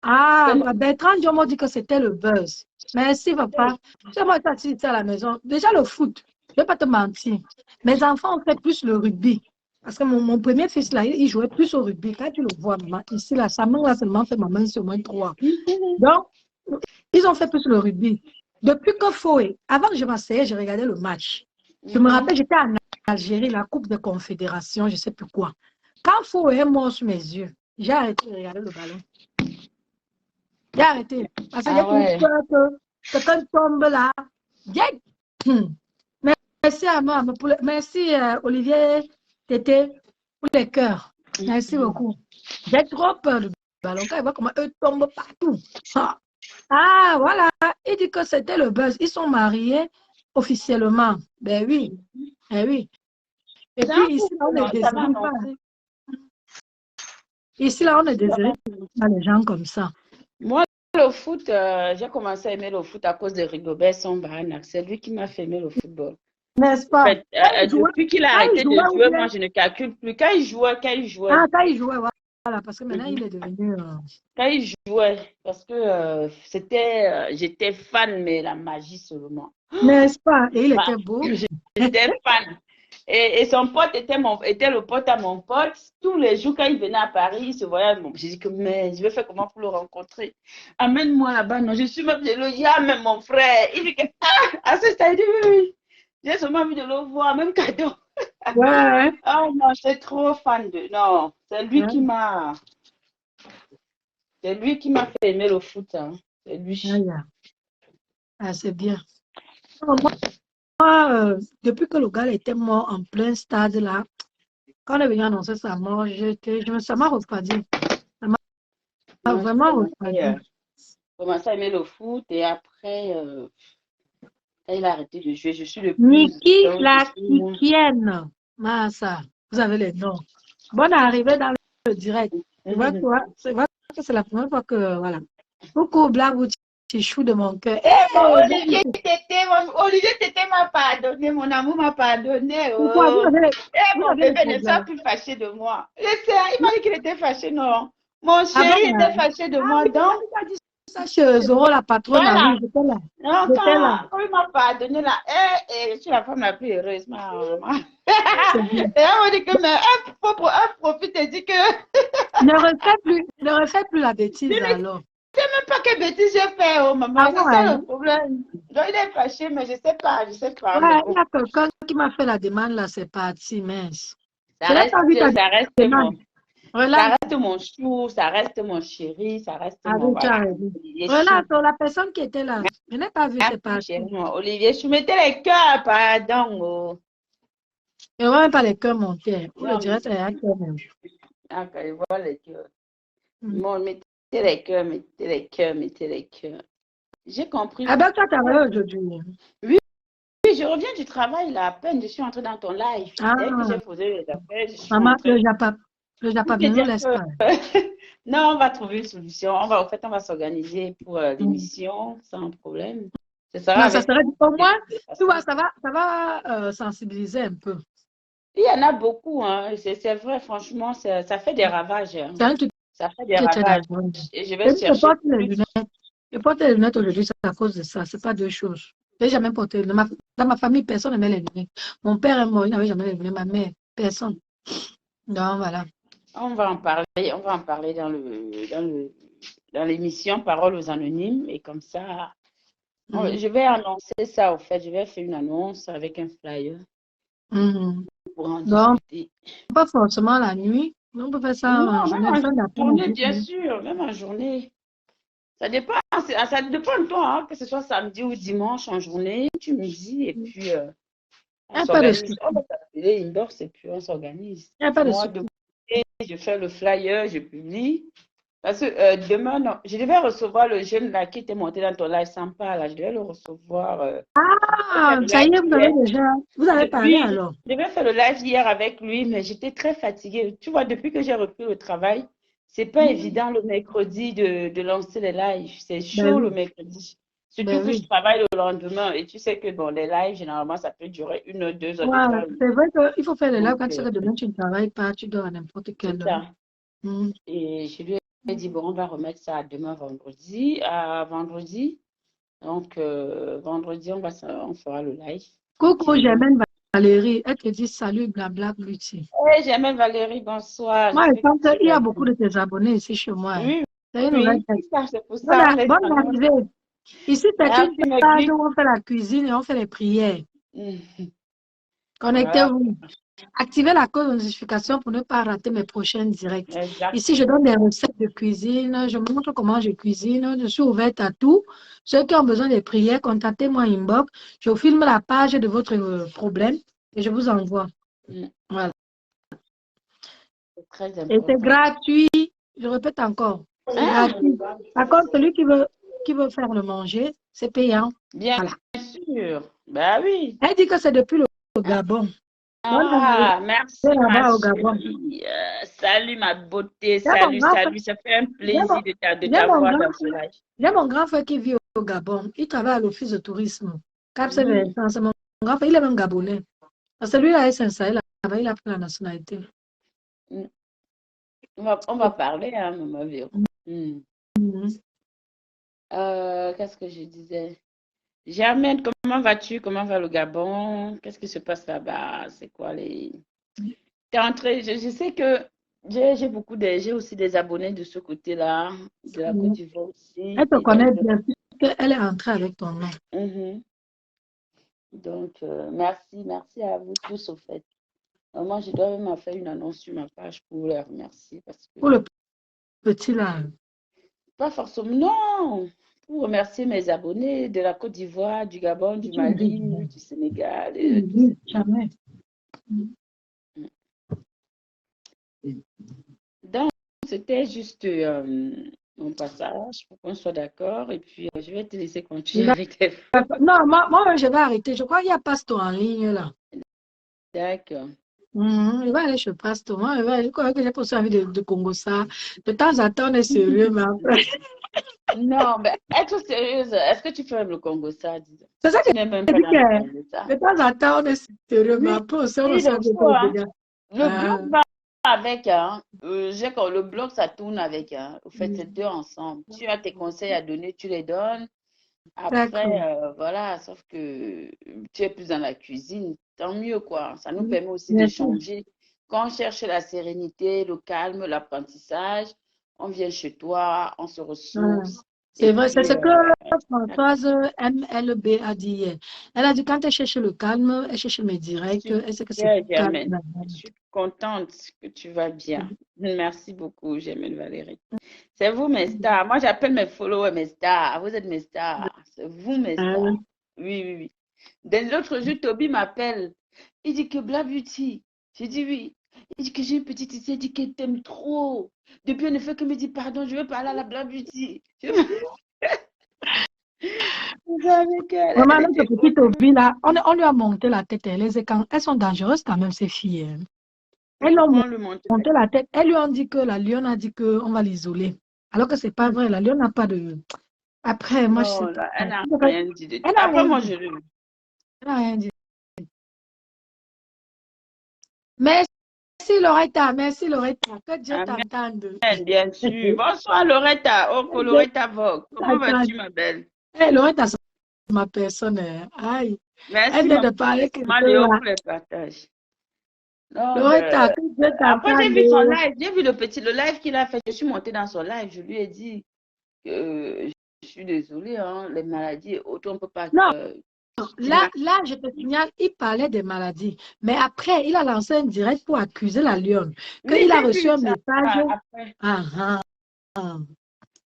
Ah, Bertrand Diomo dit que c'était le buzz. Merci, papa. Tu sais, moi, tu es à la maison. Déjà, le foot, je ne vais pas te mentir. Mes enfants ont fait plus le rugby. Parce que mon premier fils, là, il jouait plus au rugby. Quand tu le vois, maman, ici, là, sa main, là, seulement fait ma main sur moins 3. Donc, ils ont fait plus le rugby. Depuis que Foé, avant que je m'asseyais, je regardais le match. Je me rappelle, j'étais en Algérie, la Coupe de Confédération, je ne sais plus quoi. Quand Foé est mort sur mes yeux, j'ai arrêté de regarder le ballon. J'ai arrêté. Parce que j'ai peur que quand il tombe là, merci à moi, merci Olivier Tété pour les cœurs. Merci beaucoup. J'ai trop peur du ballon. Quand il voit comment eux tombent partout. Voilà. Il dit que c'était le buzz. Ils sont mariés officiellement. Ben oui. Eh oui. Et puis ici, là, on ne désirait pas. Ici, là, on ne désirait pas les gens comme ça. Moi, le foot, j'ai commencé à aimer le foot à cause de Rigobert Song. C'est lui qui m'a fait aimer le football. N'est-ce pas? En fait, depuis qu'il a arrêté de jouer, moi, je ne calcule plus. Quand il jouait. Ah, quand il jouait, voilà. Parce que maintenant, il est devenu... Quand il jouait, parce que j'étais fan, mais la magie seulement. N'est-ce pas? Et il était beau. J'étais fan. Et son pote était le pote à mon pote. Tous les jours, quand il venait à Paris, il se voyait. J'ai dit que, mais je vais faire comment pour le rencontrer? Amène-moi là-bas. Non, je suis même de le dire, même mon frère. Il dit que, à ce stade, il dit oui. J'ai seulement envie de le voir, même cadeau. Ouais. Oh non, j'étais trop fan de. Non, c'est lui qui m'a. C'est lui qui m'a fait aimer le foot. Hein. C'est lui. C'est bien. Moi, depuis que le gars était mort en plein stade là, quand on est venu annoncer sa mort, ça m'a refroidi. Ça m'a vraiment refroidi. J'ai commencé à aimer le foot et après, il a arrêté de jouer. Je suis le plus. Niki la Kikienne. Massa, vous avez les noms. Bonne arrivée dans le direct. C'est vrai que c'est la première fois que, voilà. Coucou, Blague ou Tichou de mon cœur. Olivier Tété m'a pardonné, mon amour m'a pardonné. Pourquoi mon bébé ne soit plus fâché de moi. Il m'a dit qu'il était fâché, non. Mon chéri était fâché de moi, donc. Ça chez Zoro, la patronne, voilà. J'étais là. Non, quand il m'a pardonné là, je suis la femme la plus heureuse, ma maman. Et on dit que, mais un profite et dit que. ne refais plus la bêtise alors. Je ne sais même pas quelle bêtise j'ai fait, oh maman, c'est ça le problème. Donc il est fâché, mais je ne sais pas. Ouais, il y a quelqu'un qui m'a fait la demande là, c'est parti, mince. Ça reste mon chou, ça reste mon chéri, ça reste mon... Voilà, la personne qui était là, je n'ai pas vu, c'est parti. Olivier, je mettais les cœurs, pardon. Je ne vois même pas les cœurs monter. Pour le direct, il y a un cœur même. Ah, quand je vois les cœurs. Bon, mettez les cœurs. J'ai compris. Ah ben, toi, tu as vu aujourd'hui. Oui, je reviens du travail, là, à peine je suis entrée dans ton live. Dès que j'ai posé les affaires, je suis maman, le Japon, ne nous laisse pas. Non, on va trouver une solution. On va s'organiser pour l'émission sans problème. Ça sera au moins, tu vois, ça va sensibiliser un peu. Il y en a beaucoup, hein. C'est vrai, franchement, ça fait des ravages. Hein. Ça fait des ravages. Et je vais chercher. Je porte les lunettes aujourd'hui, c'est à cause de ça. Ce n'est pas deux choses. Je n'ai jamais porté les lunettes. Dans ma famille, personne n'aimait les lunettes. Mon père est mort, il n'avait jamais les lunettes. Ma mère, personne. Donc, voilà. On va en parler dans l'émission Paroles aux Anonymes. Et comme ça, je vais annoncer ça, au fait. Je vais faire une annonce avec un flyer. Pour en discuter. Pas forcément la nuit. On peut faire ça en journée. Bien sûr, même en journée. Ça dépend de toi, hein, que ce soit samedi ou dimanche en journée, tu me dis, et puis on s'organise. On va s'appeler inbox et puis on s'organise. Moi, je fais le flyer, je publie. Parce que demain, non, je devais recevoir le jeune là qui était monté dans ton live sympa, là, je devais le recevoir. Ça y est, vous avez parlé alors. Je devais faire le live hier avec lui, mais j'étais très fatiguée. Tu vois, depuis que j'ai repris le travail, c'est pas évident le mercredi de lancer les lives. C'est chaud le mercredi. Surtout que je travaille le lendemain. Et tu sais que bon, les lives, généralement, ça peut durer 1 ou 2 heures. Ouais, c'est vrai qu'il faut faire les lives quand tu sais que demain tu ne travailles pas, tu dors à n'importe quelle heure. Et je lui ai dit, bon, on va remettre ça à demain vendredi. Donc, vendredi, on fera le live. Coucou, Germaine Valérie. Elle te dit salut, blabla, Beauty. Oui, Germaine Valérie, bonsoir. Moi, je pense qu'il y a beaucoup de tes abonnés ici chez moi. Oui, c'est pour ça. Bonne arrivée. Ici, c'est une page où on fait la cuisine et on fait les prières. Connectez-vous. Activez la cloche de notification pour ne pas rater mes prochains directs. Exactement. Ici, je donne des recettes de cuisine. Je montre comment je cuisine. Je suis ouverte à tout. Ceux qui ont besoin de prières, contactez-moi inbox. Je filme la page de votre problème et je vous envoie. Voilà. C'est très Et c'est important. gratuit. Je répète encore. C'est Hein? gratuit. Par contre, celui qui veut faire le manger, c'est payant. Bien Voilà. sûr. Bah oui. Elle dit que c'est depuis le Gabon. Donc, on est Ah, merci ma là-bas au Gabon. chérie. Salut ma beauté. J'ai mon Salut, grand frère, salut. Ça fait un j'ai mon, plaisir de j'ai mon t'avoir grand dans ce frère, live. j'ai mon grand frère qui vit au Gabon. Il travaille à l'office de tourisme. Cap Mhm. Vincent, c'est mon grand frère. Il est même gabonais. Parce que lui-là est sincère. Il a pris la nationalité. Mm. On va parler, hein, maman Véro. Mm. Mhm. Qu'est-ce que je disais? Germaine, comment vas-tu? Comment va le Gabon? Qu'est-ce qui se passe là-bas? C'est quoi les... T'es entrée, je sais que j'ai aussi des abonnés de ce côté-là, de la Côte d'Ivoire aussi. Elle te Et donc, connaît bien, puisqu'elle est entrée avec ton nom. mhm. Donc, merci à vous tous, au fait. Moi, je dois même faire une annonce sur ma page pour les remercier parce que, Pour le petit là. pas forcément, non, pour remercier mes abonnés de la Côte d'Ivoire, du Gabon, du Tu ne dis Mali, du Sénégal, tu ne et tous dis ces pays. jamais. Donc, c'était juste mon passage pour qu'on soit d'accord. Et puis, je vais te laisser continuer avec tes photos. Non, moi, je vais arrêter. Je crois qu'il y a Pasto en ligne là. D'accord. Je vais aller chez Pasto. Moi, je crois que j'ai pas envie de Congo ça. De temps en temps, on est sérieux, mais après. Non, mais être sérieuse, est-ce que tu fais le Congo ça, disons? C'est ça que Tu n'es même je pas dis dans le que Congo ça. de temps en temps, on est sérieux, mais Oui, après, aussi, on ne il sait le pas faut, le hein. dégât. Le bloc va avec, hein. Le bloc, ça tourne avec, hein. Au fait, c'est deux ensemble. Tu as tes conseils à donner, tu les donnes. D'accord. Après, voilà, sauf que tu es plus dans la cuisine, tant mieux, quoi. Ça nous permet aussi Bien sûr. d'échanger. Quand on cherche la sérénité, le calme, l'apprentissage, on vient chez toi, on se ressource. C'est Et vrai, c'est puis, ce que Françoise MLB a dit hier. Elle a dit quand elle cherche le calme, elle cherche mes directs, elle sait que c'est super, calme. Germaine. Je suis contente que tu vas bien. Merci beaucoup, Germaine Valérie. C'est vous, mes stars. Moi, j'appelle mes followers mes stars. Vous êtes mes stars. C'est vous, mes stars. Oui, oui, oui. L'autre jour, Toby m'appelle. Il dit que Bla Beauty. J'ai dit oui. Il dit que j'ai une petite ici. Il dit qu'elle t'aime trop. Depuis, elle ne fait que me dire pardon, je veux parler à la Bla Beauty. Je veux avec elle. Vraiment, Elle notre était petite contente. Obi, là, on lui a monté la tête. Elles sont dangereuses quand même, ces filles. Hein. Elles lui ont Pourquoi on lui monte monté la tête. Elles lui ont dit que la lionne a dit qu'on va l'isoler. Alors que c'est pas vrai. La lionne n'a pas de... Après, moi, je sais non, pas. là, elle n'a rien dit de tout. Elle n'a Après, rien moi, dit. je le. Elle n'a rien dit. Merci, Loretta. Merci, Loretta. Que Dieu t'entende. Amen, bien sûr. Bonsoir, Loretta. Oh, Loretta Vogue. Comment vas-tu, ma belle? Hey, Loretta, c'est ma personne. Aïe. Merci, Elle vient de parler que Léo, pour le partage. Non, Loretta, que Dieu après, j'ai t'entende. vu son live. J'ai vu le live qu'il a fait. Je suis montée dans son live. Je lui ai dit que je suis désolée, hein, les maladies et autres, on ne peut pas. Non, là, je te signale, il parlait des maladies. Mais après, il a lancé un direct pour accuser la lionne. Oui, Qu'il a j'ai reçu vu un ça message. après.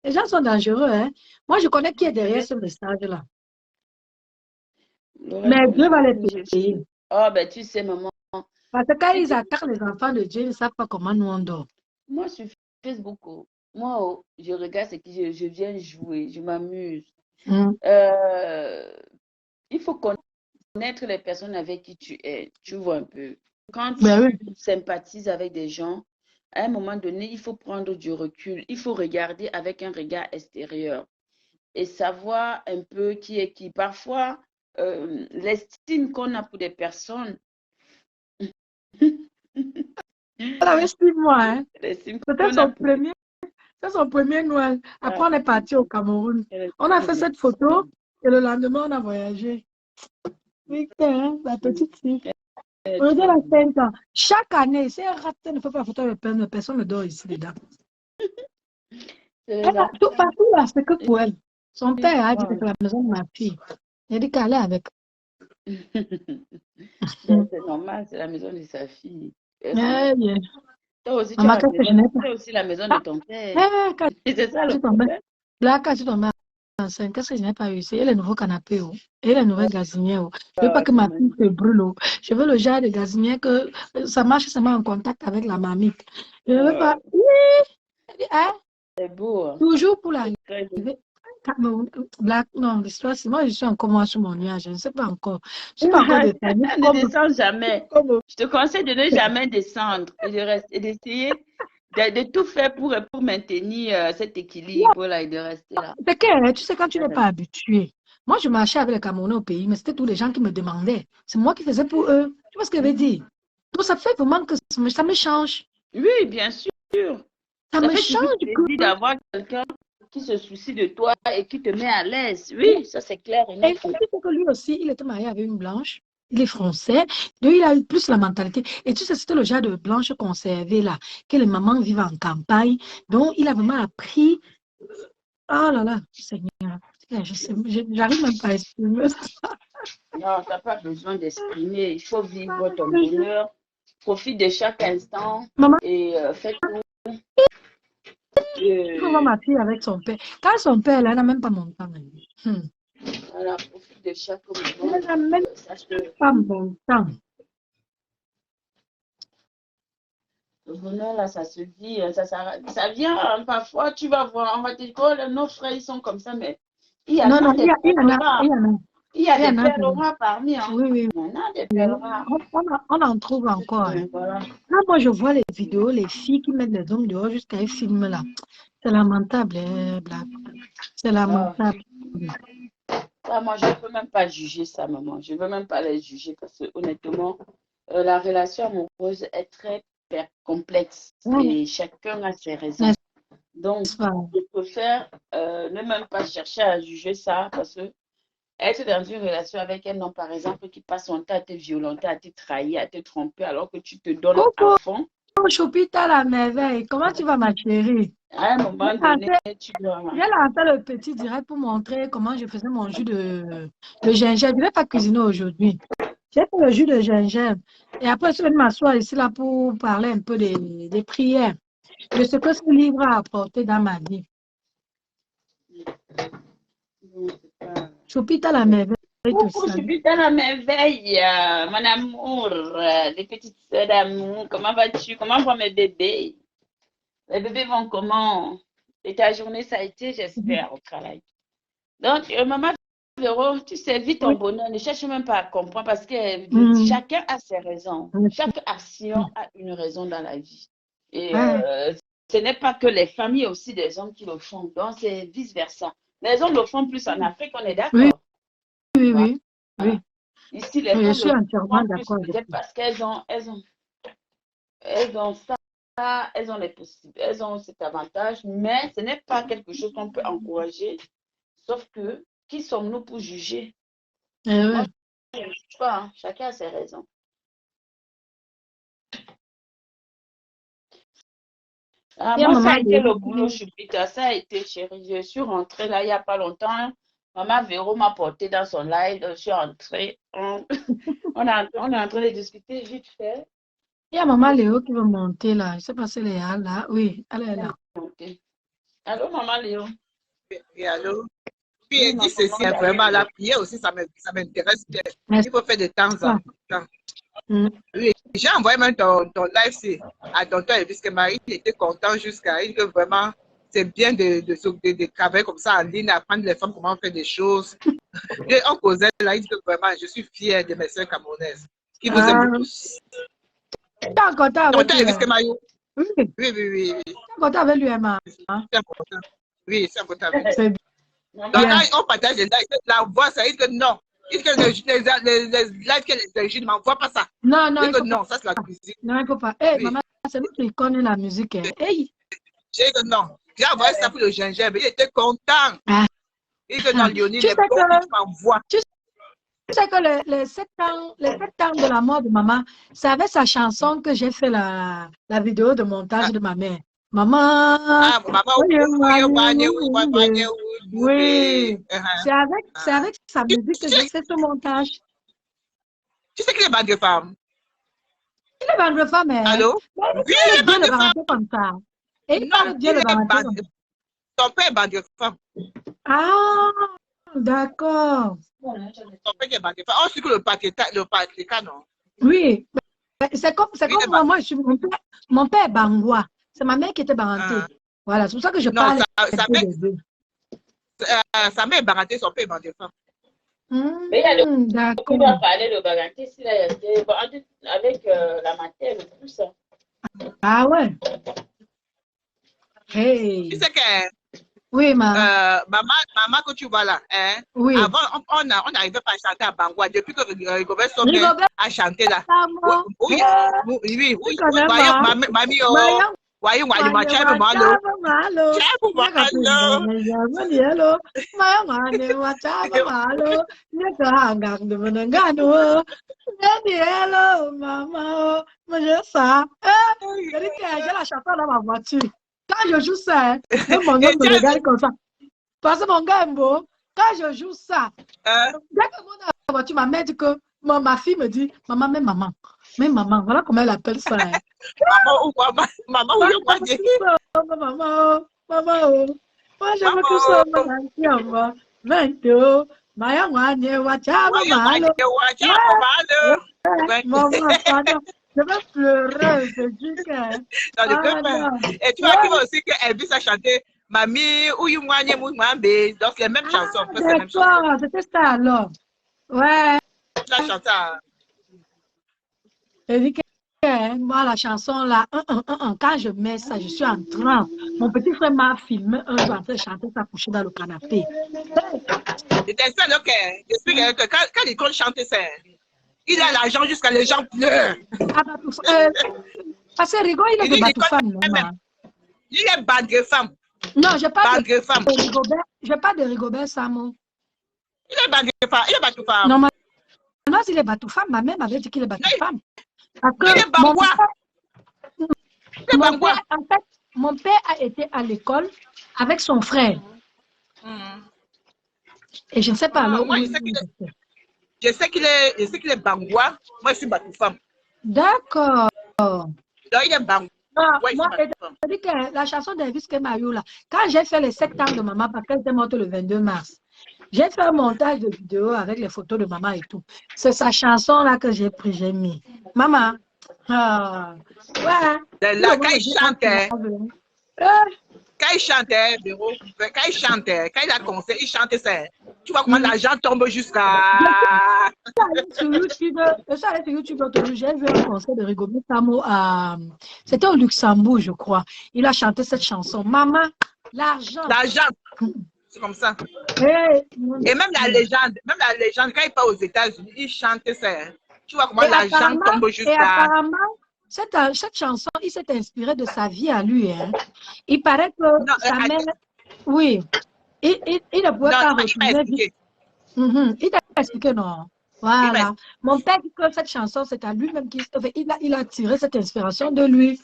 Les gens sont dangereux, hein. Moi, je connais qui est derrière ce message-là. Mais Dieu va les payer. Oh, ben tu sais, maman. Parce que quand ils attaquent les enfants de Dieu, ils ne savent pas comment nous on dort. Moi, sur Facebook, moi, je regarde ce que je viens jouer, je m'amuse. Il faut connaître les personnes avec qui tu es. Tu vois un peu. Quand tu sympathises avec des gens, à un moment donné, il faut prendre du recul. Il faut regarder avec un regard extérieur et savoir un peu qui est qui. Parfois, l'estime qu'on a pour des personnes. Elle avait 6 mois, hein. C'était son premier Noël. Après, on est parti au Cameroun. On a fait cette photo et le lendemain, on a voyagé. Oui, hein, la petite fille. Aujourd'hui, elle a 5 ans. Chaque année, si elle rate, elle ne fait pas la photo avec personne ne dort ici dedans. Elle a tout partout là, c'est que pour elle. Son père a dit que c'est la maison de ma fille. Il a dit qu'elle est avec. C'est normal, c'est la maison de sa fille. Toi aussi, tu as aussi la maison de ton père. C'est ça le problème. Là, quand tu tombes enceinte. Qu'est-ce que je n'ai pas réussi? Et les nouveaux canapés, oh. Et les nouvelles gazinières, oh. Je veux pas Ah, que ma fille se brûle, oh. Je veux le genre de gazinière que ça marche seulement en contact avec la mamite. Je ne veux pas. Oui, hein? c'est beau. Hein. Toujours pour la Très beau. Black, non, l'histoire, c'est moi, je suis encore moi sur mon nuage, je ne sais pas encore. Je ne suis pas encore détaillée. Ne descends jamais. Comme, Je te conseille de ne jamais descendre et d'essayer de tout faire pour maintenir cet équilibre-là et de rester là. c'est que, tu sais, quand tu n'es pas habitué, moi, je marchais avec les Camerounais au pays, mais c'était tous les gens qui me demandaient. C'est moi qui faisais pour eux. Tu vois ce que je veux dire? Donc, ça fait vraiment que ça me change. Oui, bien sûr. Ça me fait change toujours du plaisir d'avoir quelqu'un qui se soucie de toi et qui te met à l'aise. Oui, ça c'est clair. Et il faut que lui aussi, il était marié avec une blanche. Il est français, donc il a eu plus la mentalité. Et tu sais, c'était le genre de blanche conservée là, que les mamans vivent en campagne. Donc, il a vraiment appris. Oh là là, Seigneur, j'arrive même pas à exprimer ça. Non, tu n'as pas besoin d'exprimer. Il faut vivre ton bonheur. Profite de chaque instant Maman, et fais tout. il faut voir ma fille avec son père. Quand son père, là, elle n'a même pas mon temps. Voilà, profite de chaque moment. Elle n'a même pas mon temps. Le bonheur, là, ça se dit, ça vient hein, parfois, tu vas voir, on va te dire, oh, nos frères, ils sont comme ça, mais il y a Non, des pèlerins. Il y a des des pèlerins parmi. Hein. Oui, oui. Il y en a des pèlerins. On en trouve encore. Hein. Voilà. Là, moi, je vois les vidéos, les filles qui mettent les hommes dehors jusqu'à un film là. C'est lamentable, Black. C'est lamentable. Ça, moi, je ne peux même pas juger ça, maman. Je ne veux même pas les juger parce que, honnêtement, la relation amoureuse est très complexe et chacun a ses raisons. Donc, je préfère ne même pas chercher à juger ça parce que être dans une relation avec un homme, par exemple, qui passe son temps à te violenter, à te trahir, à te tromper alors que tu te donnes à fond. Chopita la merveille, comment tu vas ma chérie? À un moment donné, tu dois... J'ai lancé le petit direct pour montrer comment je faisais mon jus de gingembre. Je ne vais pas cuisiner aujourd'hui. J'ai fait le jus de gingembre. Et après, je vais m'asseoir ici là pour parler un peu des prières, de ce que ce livre a apporté dans ma vie. Chopita la merveille. Coucou, Chopita la merveille, mon amour, les petites soeurs d'amour, comment vas-tu? Comment vont mes bébés? Les bébés vont comment? Et ta journée, ça a été, j'espère, au travail. Donc, maman Véro, tu sais, vis ton bonheur, ne cherche même pas à comprendre parce que chacun a ses raisons. Chaque action a une raison dans la vie. Et ce n'est pas que les familles, aussi des hommes qui le font. Donc, c'est vice-versa. Les hommes le font plus en Afrique, on est d'accord? Oui. Ici, les femmes le font plus peut-être parce qu'elles ont ça, elles ont les possibilités, elles ont cet avantage, mais ce n'est pas quelque chose qu'on peut encourager. Sauf que, qui sommes-nous pour juger? Moi, je ne juge pas, hein. Chacun a ses raisons. Moi, ça a été le boulot, Chupita. Ça a été, chérie. Je suis rentrée là il n'y a pas longtemps. Maman Véro m'a porté dans son live. Je suis rentrée. On est en train de discuter vite fait. Il y a maman Léo qui va monter là. Je ne sais pas si elle est là. Oui, elle est là. Allô, maman Léo? Oui, allô? Puis elle dit ceci, vraiment, la prière aussi, ça m'intéresse bien. Il faut faire de temps en temps. Oui, j'ai envoyé même ton live à tonton Elvis, que Marie était content jusqu'à il que vraiment, c'est bien de travailler comme ça en ligne, apprendre les femmes comment faire des choses. Et on causait là, il dit que vraiment, je suis fière de mes soeurs camerounaises. Qui vous aiment beaucoup. Tu es en contact avec lui? Oui. Tu es en contact avec lui, Emma? Oui, c'est en contact avec lui. Donc, quand on partage les lives, la voix, ça dit que non. Il dit que les lives que les origines ne m'envoient pas ça. Non, non, ça c'est la musique. Non, il ne faut pas. Hey, maman, c'est nous qui connaissons la musique. Hey. J'ai dit que non. J'ai envoyé ça pour le gingembre. Il était content. Il dit que non, Léonie, les bons qui m'envoient. Tu sais que les 7 ans de la mort de maman, c'est avec sa chanson que j'ai fait la vidéo de montage de ma mère. Maman. Oui. C'est avec sa musique que j'ai fait ce montage. Tu sais qu'il est bande de femmes? Il est bande de femmes, hein? Allô? Oui, il est bande de femmes. Comme ça. Et il parle Dieu le bande de femmes. Son père est bandeau-femme. Ah, d'accord. Son père est bandeau-femme. On sait que le patriarcat, non? Oui. C'est comme Il est moi, je suis mon père est Bangwa. C'est ma mère qui était Banganté. Ah. Voilà, c'est pour ça que je Non, parle sa des deux. mère est bandeau, son père est bandeau-femme. Mais il y a le qui D'accord. va parler de Baganté s'il a été avec la matière et tout ça. Ah ouais. Hey. Tu sais que Oui, maman que tu vois là, hein, oui. avant, on n'arrivait pas à chanter à Bangwa. Depuis que Rigobert Sommet Rigobert a chanté là. Samo. Oui, Eh, oui, tu connais voyons, pas. mamie, oh, Voyons. voyons, voyons, Mane Chèvre Malo. wachaba malo. Chèvre Malo. Hello. Mane wachaba malo. Neka hangang de menengano. Hello, maman. Moi, je ça. J'ai dit que j'ai la chanson dans ma voiture. Quand je joue ça, même mon gars me regarde comme ça. Parce que mon gars est beau. Quand je joue ça, dès que mon dans la voiture, ma mère dit que ma fille me dit, maman, même maman. Même maman, voilà comment elle appelle ça. Maman ou maman, maman ou maman. Maman, maman, moi je veux que ça maman. Maintenant, Maya wane wachaba malo. Maman, pardon, je vais pleurer, je dis que. Et tu vois qu'il va aussi qu'Elvis a chanté Mami ou Yumwane Moumambe. Donc les mêmes chansons. D'accord, c'était ça alors. Ouais. La chanson. Je dis que moi, la chanson là, quand je mets ça, je suis en train. Mon petit frère m'a filmé un jour en train de chanter ça couché dans le canapé. C'était ça, donc, j'explique que quand il chante ça, il a l'argent jusqu'à les gens pleurent. Parce que Rigo, il est de Batoufam, non? Il est bandé-femme. Non, je parle bandé-femme. Je parle de Rigobert Samo. Il est bandé-femme. Il est Batoufam. Non, non, il est Batoufam. Ma mère m'avait dit qu'il est Batoufam. Parce que il est Bangwa. En fait, mon père a été à l'école avec son frère. Et je ne sais pas alors. Moi, je sais qu'il est Bangwa. Moi, je suis Batoufam. D'accord. Donc, il est Bangwa. Moi, je dis que la chanson d'Elvis Kemayou, là, quand j'ai fait les 7 ans de maman, parce qu'elle était morte le 22 mars, j'ai fait un montage de vidéo avec les photos de maman et tout. C'est sa chanson là que j'ai pris, j'ai mis. Maman, ouais. Là, quand il chantait, quand il a concert, il chantait ça. Tu vois comment l'argent tombe jusqu'à. Sur YouTube, j'ai vu un concert de Rigobert Samo c'était au Luxembourg, je crois. Il a chanté cette chanson. Maman, l'argent. L'argent. C'est comme ça. Hey. Et même la légende, quand il part aux États-Unis, il chante ça. Tu vois comment l'argent tombe jusqu'à. Et apparemment, cette chanson, il s'est inspiré de sa vie à lui. Hein. Il paraît que sa mère. Oui. Il ne pouvait pas retrouver. Il t'a expliqué, non? Voilà. Mon père dit que cette chanson, c'est à lui-même il a tiré cette inspiration de lui.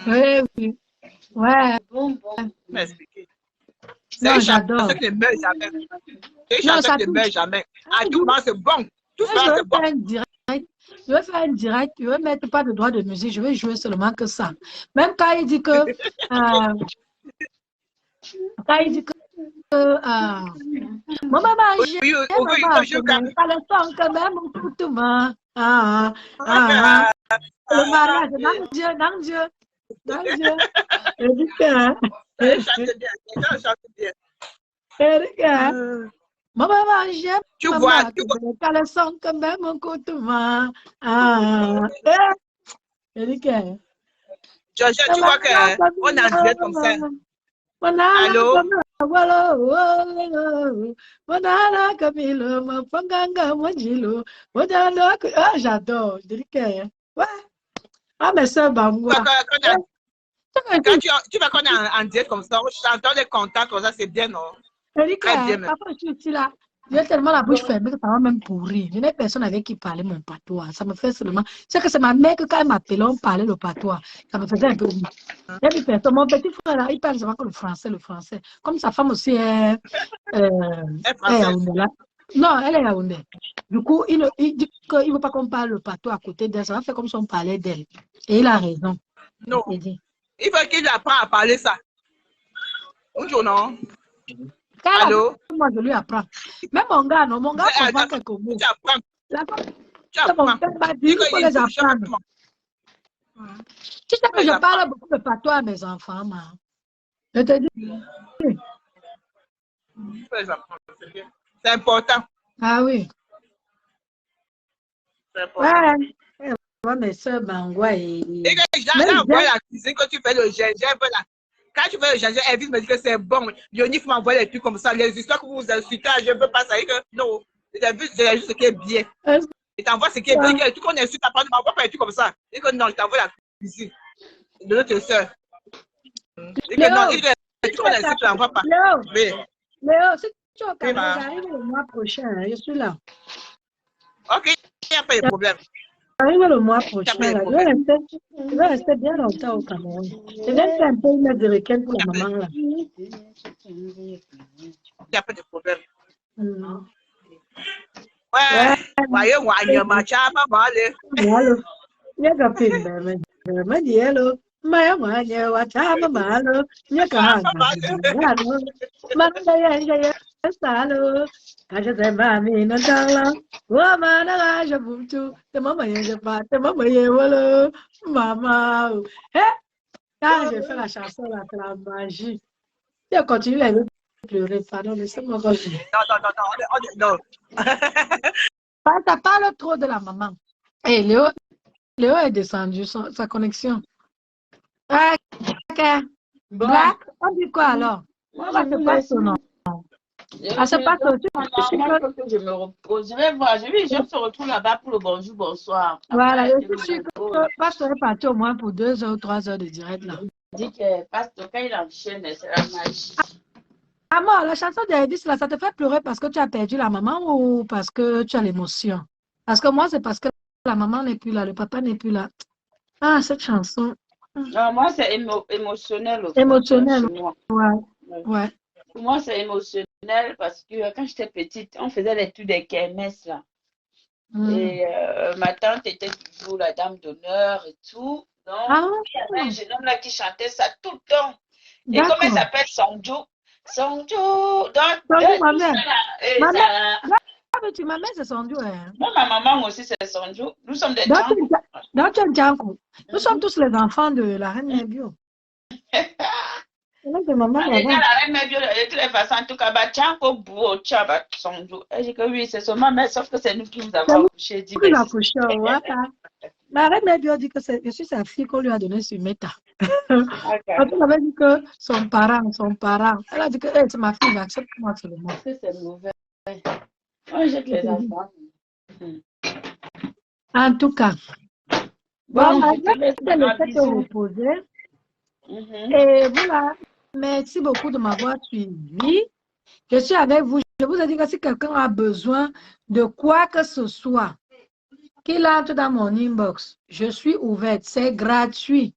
Oui, oui. Ouais. Non, j'adore. C'est une chanson qui ne meurt jamais. À tout moment, c'est bon. Tout ça, c'est bon. Je vais faire un direct, je ne vais mettre pas de droit de musique, je vais jouer seulement que ça. Même quand il dit que. Maman mange. Le mariage, non Dieu. Maman mange. Tu vois. Caleçon quand même un coup de main. Tu vois qu'on a un comme ça. Allô? J'adore. Ouais. Ah, mais c'est Bangwa. Tu vois qu'on est en direct comme ça, on chante les contacts comme ça, c'est bien, non? Très bien. Papa, je suis là. J'ai tellement la bouche fermée que ça va même pourrir. Je n'ai personne avec qui parler mon patois. Ça me fait seulement. C'est que c'est ma mère que quand elle m'appelait, on parlait le patois. Ça me faisait un peu rire. Mon petit frère, là, il parle seulement que le français. Comme sa femme aussi est Yaoundé là. Non, elle est Yaoundé. Du coup, il dit qu'il ne veut pas qu'on parle le patois à côté d'elle. Ça va faire comme si on parlait d'elle. Et il a raison. Non. Il veut qu'il apprenne à parler ça. Bonjour, non? Quand elle Allô? apprend, moi, je lui apprends. Même mon gars, non, mon gars comprend quelques mots. Tu apprends. La fois Tu que mon apprends. père m'a dit, Dis il faut les apprendre. Tu sais que je parle beaucoup de patois à mes enfants, ma. Je te dis. C'est important. Ah oui. C'est important. Ouais. Ouais, mes soeurs, Bangwa et. Et là, on voit la cuisine quand tu fais le gingembre là. Quand tu fais le gingembre, Elvis me dit que c'est bon. Yonif m'envoie les trucs comme ça. Les histoires que vous vous insultez, je ne veux pas ça. Non, j'ai juste ce qui est bien. Et t'envoies ce qui est bien. Les trucs qu'on insulte, après, ne m'envoie pas les trucs comme ça. Et que non, je t'envoie la cuisine de notre soeur. Et que non, les trucs qu'on insulte, je n'envoie pas. Léo, si tu es au Cameroun, j'arrive le mois prochain. Je suis là. Ok, il n'y a pas de problème. J'arrive le mois prochain. Je vais rester bien longtemps au Cameroun. Je viens faire un peu une américaine pour la maman là. Il n'y a pas de problème. Ouais, voyez, moi, il y a ma chama, allez. Hello. Il y a un peu de me dit hello. Maya manya wachama malo. Nyaka malo. Mandaya jaya salo. Kaja se mami nantala. Wa mana kaja bumtu. Te mama ye pa. Te mama ye wolo. Mama. Eh? Quand j'ai fait la chanson là, c'est la magie. Si on continue à pleurer, pardon, laissez-moi continuer. Non. Ça parle trop de la maman. Et Léo est descendu, sa connexion. Ok. Black, on dit quoi alors? Moi, Ça se passe ou non? Ça se passe aussi. Je me repose. Je vais voir. Je se retrouve là-bas pour le bonjour, bonsoir. Voilà, je suis sûre que Pasteur est parti au moins pour 2 heures ou 3 heures de direct là. Dit que Pasteur, quand il enchaîne, c'est la magie. Ah moi, la chanson d'Elvis là, ça te fait pleurer parce que tu as perdu la maman ou parce que tu as l'émotion? Parce que moi, c'est parce que la maman n'est plus là, le papa n'est plus là. Ah, cette chanson. Non, moi, c'est émotionnel. Émotionnel, ouais. Pour moi, c'est émotionnel parce que quand j'étais petite, on faisait les trucs des kermesses là. Et ma tante était toujours la dame d'honneur et tout. Donc, il y avait un jeune homme là qui chantait ça tout le temps. Et comment elle s'appelle Songjo? Songjo. Donc, ma mère. Ma mère, c'est Songjo. Moi, ma maman aussi, c'est Songjo. Nous sommes des Django. Nous sommes tous les enfants de la reine Mébio. Maman, la reine Mébio, de toutes les façons, en tout cas, Django, Bouo, Tchaba, Songjo. Elle dit que oui, c'est seulement, mais sauf que c'est nous qui vous avons accouché. La reine Mébio dit que je suis sa fille qu'on lui a donnée sur Meta. Elle avait dit que son parent. Elle a dit que c'est ma fille, accepte-moi seulement. C'est mauvais. Moi, j'ai que les enfants. En tout cas, bon, je vais te reposer. Et voilà, merci beaucoup de m'avoir suivi. Je suis avec vous. Je vous ai dit que si quelqu'un a besoin de quoi que ce soit, qu'il entre dans mon inbox, je suis ouverte. C'est gratuit.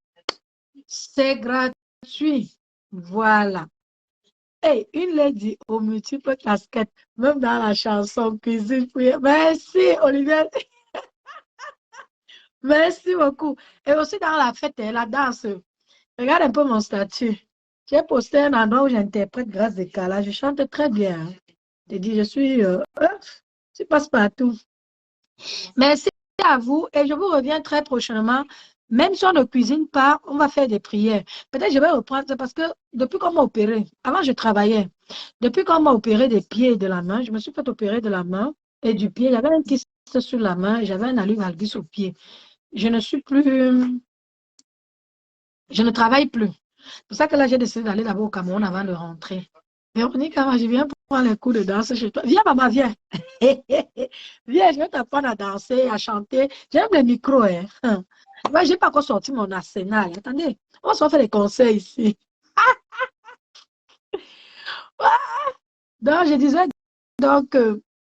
C'est gratuit. Voilà. Hey, une lady aux multiples casquettes, même dans la chanson Cuisine. Merci, Olivier. Merci beaucoup. Et aussi dans la fête et la danse. Regarde un peu mon statut. J'ai posté un endroit où j'interprète grâce des Kala. Je chante très bien. Je dis, je passe partout. Merci à vous et je vous reviens très prochainement. Même si on ne cuisine pas, on va faire des prières. Peut-être je vais reprendre parce que depuis qu'on m'a opéré, avant je travaillais. Depuis qu'on m'a opéré des pieds et de la main, je me suis fait opérer de la main et du pied. J'avais un kyste sur la main et j'avais un alus valgus au pied. Je ne travaille plus. C'est pour ça que là, j'ai décidé d'aller là-bas au Cameroun avant de rentrer. Véronique, je viens pour prendre les cours de danse chez toi. Viens, maman, viens. Viens, je vais t'apprendre à danser, à chanter. J'aime les micros. Moi, je n'ai pas encore sorti mon arsenal. Attendez, on se fait les conseils ici. Donc, je disais,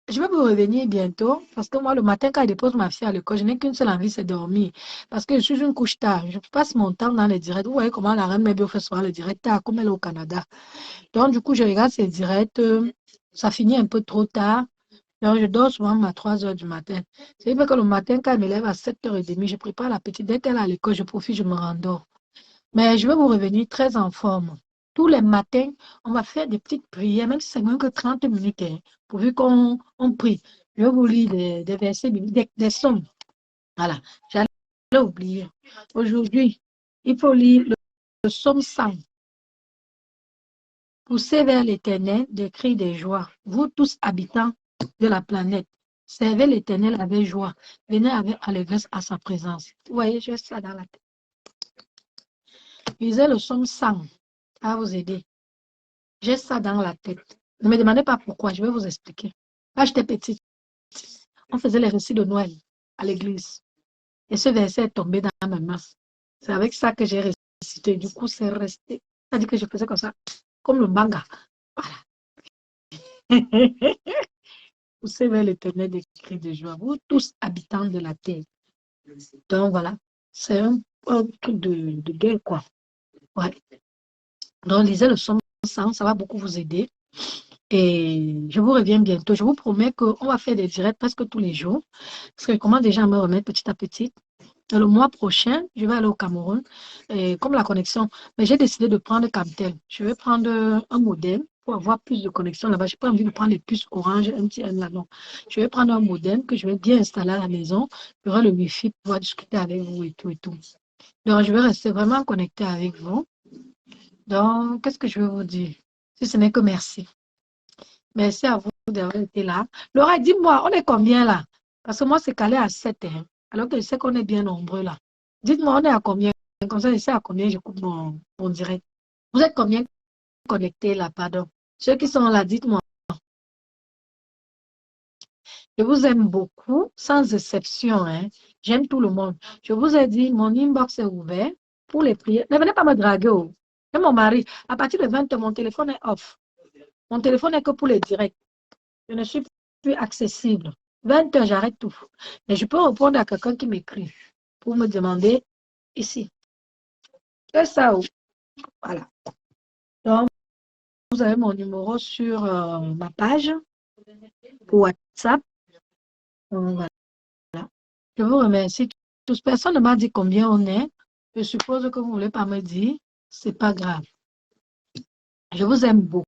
je vais vous revenir bientôt parce que moi, le matin, quand je dépose ma fille à l'école, je n'ai qu'une seule envie, c'est dormir. Parce que je suis une couche tard. Je passe mon temps dans les directs. Vous voyez comment la reine Mébio fait souvent les directs tard, comme elle est au Canada. Donc, du coup, je regarde ces directs. Ça finit un peu trop tard. Donc, je dors souvent à 3 heures du matin. C'est vrai que le matin, quand je me lève à 7h30, je prépare la petite. Dès qu'elle est à l'école, je profite, je me rendors. Mais je vais vous revenir très en forme. Tous les matins, on va faire des petites prières, même si c'est même que 30 minutes, hein, pourvu qu'on prie. Je vais vous lire des versets bibliques, des psaumes. Voilà, j'allais oublier. Aujourd'hui, il faut lire le psaume 100. Poussez vers l'Éternel des cris de joie, vous tous habitants de la planète. Servez l'Éternel avec joie. Venez avec allégresse à sa présence. Vous voyez, j'ai ça dans la tête. Lisez le psaume 100. Ça va vous aider. J'ai ça dans la tête. Ne me demandez pas pourquoi, je vais vous expliquer. Quand j'étais petite, on faisait les récits de Noël à l'église. Et ce verset est tombé dans ma main. C'est avec ça que j'ai récité. Du coup, c'est resté. C'est-à-dire que je faisais comme ça, comme le manga. Voilà. Poussez vers l'Éternel des cris de joie, vous tous habitants de la terre. Donc voilà, c'est un truc de guerre, quoi. Ouais. Donc lisez le psaume 100, ça va beaucoup vous aider. Et je vous reviens bientôt. Je vous promets qu'on va faire des directs presque tous les jours. Parce que je commence déjà à me remettre petit à petit. Et le mois prochain, je vais aller au Cameroun. Et comme la connexion, mais j'ai décidé de prendre Camtel. Je vais prendre un modem pour avoir plus de connexion là-bas. Je n'ai pas envie de prendre les puces Orange, MTN là, non. Je vais prendre un modem que je vais bien installer à la maison. Il y aura le Wi-Fi pour pouvoir discuter avec vous et tout et tout. Donc, je vais rester vraiment connecté avec vous. Donc, qu'est-ce que je vais vous dire? Si ce n'est que merci. Merci à vous d'avoir été là. Laura, dis-moi, on est combien là? Parce que moi, c'est calé à 7, hein, alors que je sais qu'on est bien nombreux là. Dites-moi, on est à combien? Comme ça, je sais à combien je coupe mon direct. Vous êtes combien connectés là, pardon? Ceux qui sont là, dites-moi. Je vous aime beaucoup, sans exception. Hein. J'aime tout le monde. Je vous ai dit, mon inbox est ouvert pour les prières. Ne venez pas me draguer. Oh. Et mon mari, à partir de 20 h, mon téléphone est off. Mon téléphone est que pour les directs. Je ne suis plus accessible. 20 h, j'arrête tout. Mais je peux répondre à quelqu'un qui m'écrit pour me demander ici. C'est ça. Oh. Voilà. Donc, vous avez mon numéro sur ma page WhatsApp. Donc, voilà. Je vous remercie tous. Personne ne m'a dit combien on est. Je suppose que vous ne voulez pas me dire. Ce n'est pas grave. Je vous aime beaucoup.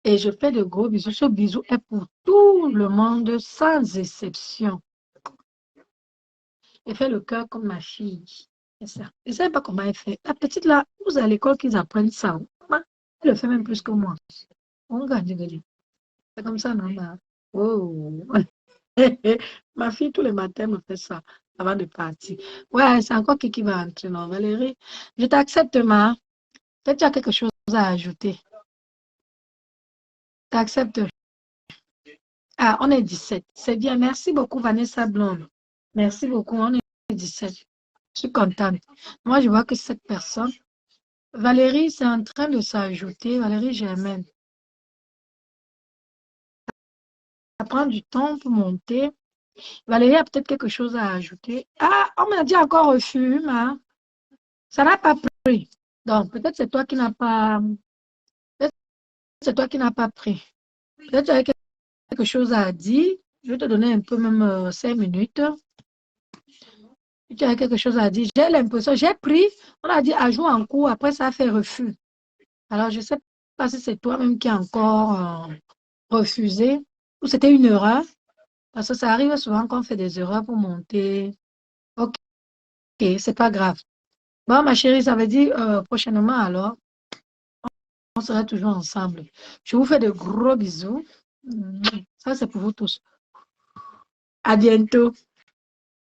Et je fais de gros bisous. Ce bisou est pour tout le monde, sans exception. Elle fait le cœur comme ma fille. C'est ça. Je ne sais pas comment elle fait. La petite là, vous à l'école qu'ils apprennent ça. Elle le fait même plus que moi. On gagne. C'est comme ça, non? Oh. Ma fille, tous les matins, me fait ça avant de partir. Ouais, c'est encore qui va entrer, non, Valérie? Je t'accepte, ma. Peut-être tu as quelque chose à ajouter. T'acceptes? Ah, on est 17. C'est bien. Merci beaucoup, Vanessa Blonde. Merci beaucoup. On est 17. Je suis contente. Moi, je vois que cette personne, Valérie, c'est en train de s'ajouter. Valérie Germaine. Ça prend du temps pour monter. Valérie a peut-être quelque chose à ajouter. Ah, on m'a dit encore refus, ma. Ça n'a pas pris. Donc, peut-être c'est toi qui n'as pas. Peut-être c'est toi qui n'as pas pris. Peut-être tu as quelque chose à dire. Je vais te donner un peu, même 5 minutes. Tu as quelque chose à dire. J'ai l'impression, j'ai pris, on a dit ajout en cours, après ça a fait refus. Alors, je ne sais pas si c'est toi-même qui as encore refusé ou c'était une erreur. Parce que ça arrive souvent qu'on fait des erreurs pour monter. Ok, c'est pas grave. Bon, ma chérie, ça veut dire prochainement alors, on sera toujours ensemble. Je vous fais de gros bisous. Ça, c'est pour vous tous. À bientôt.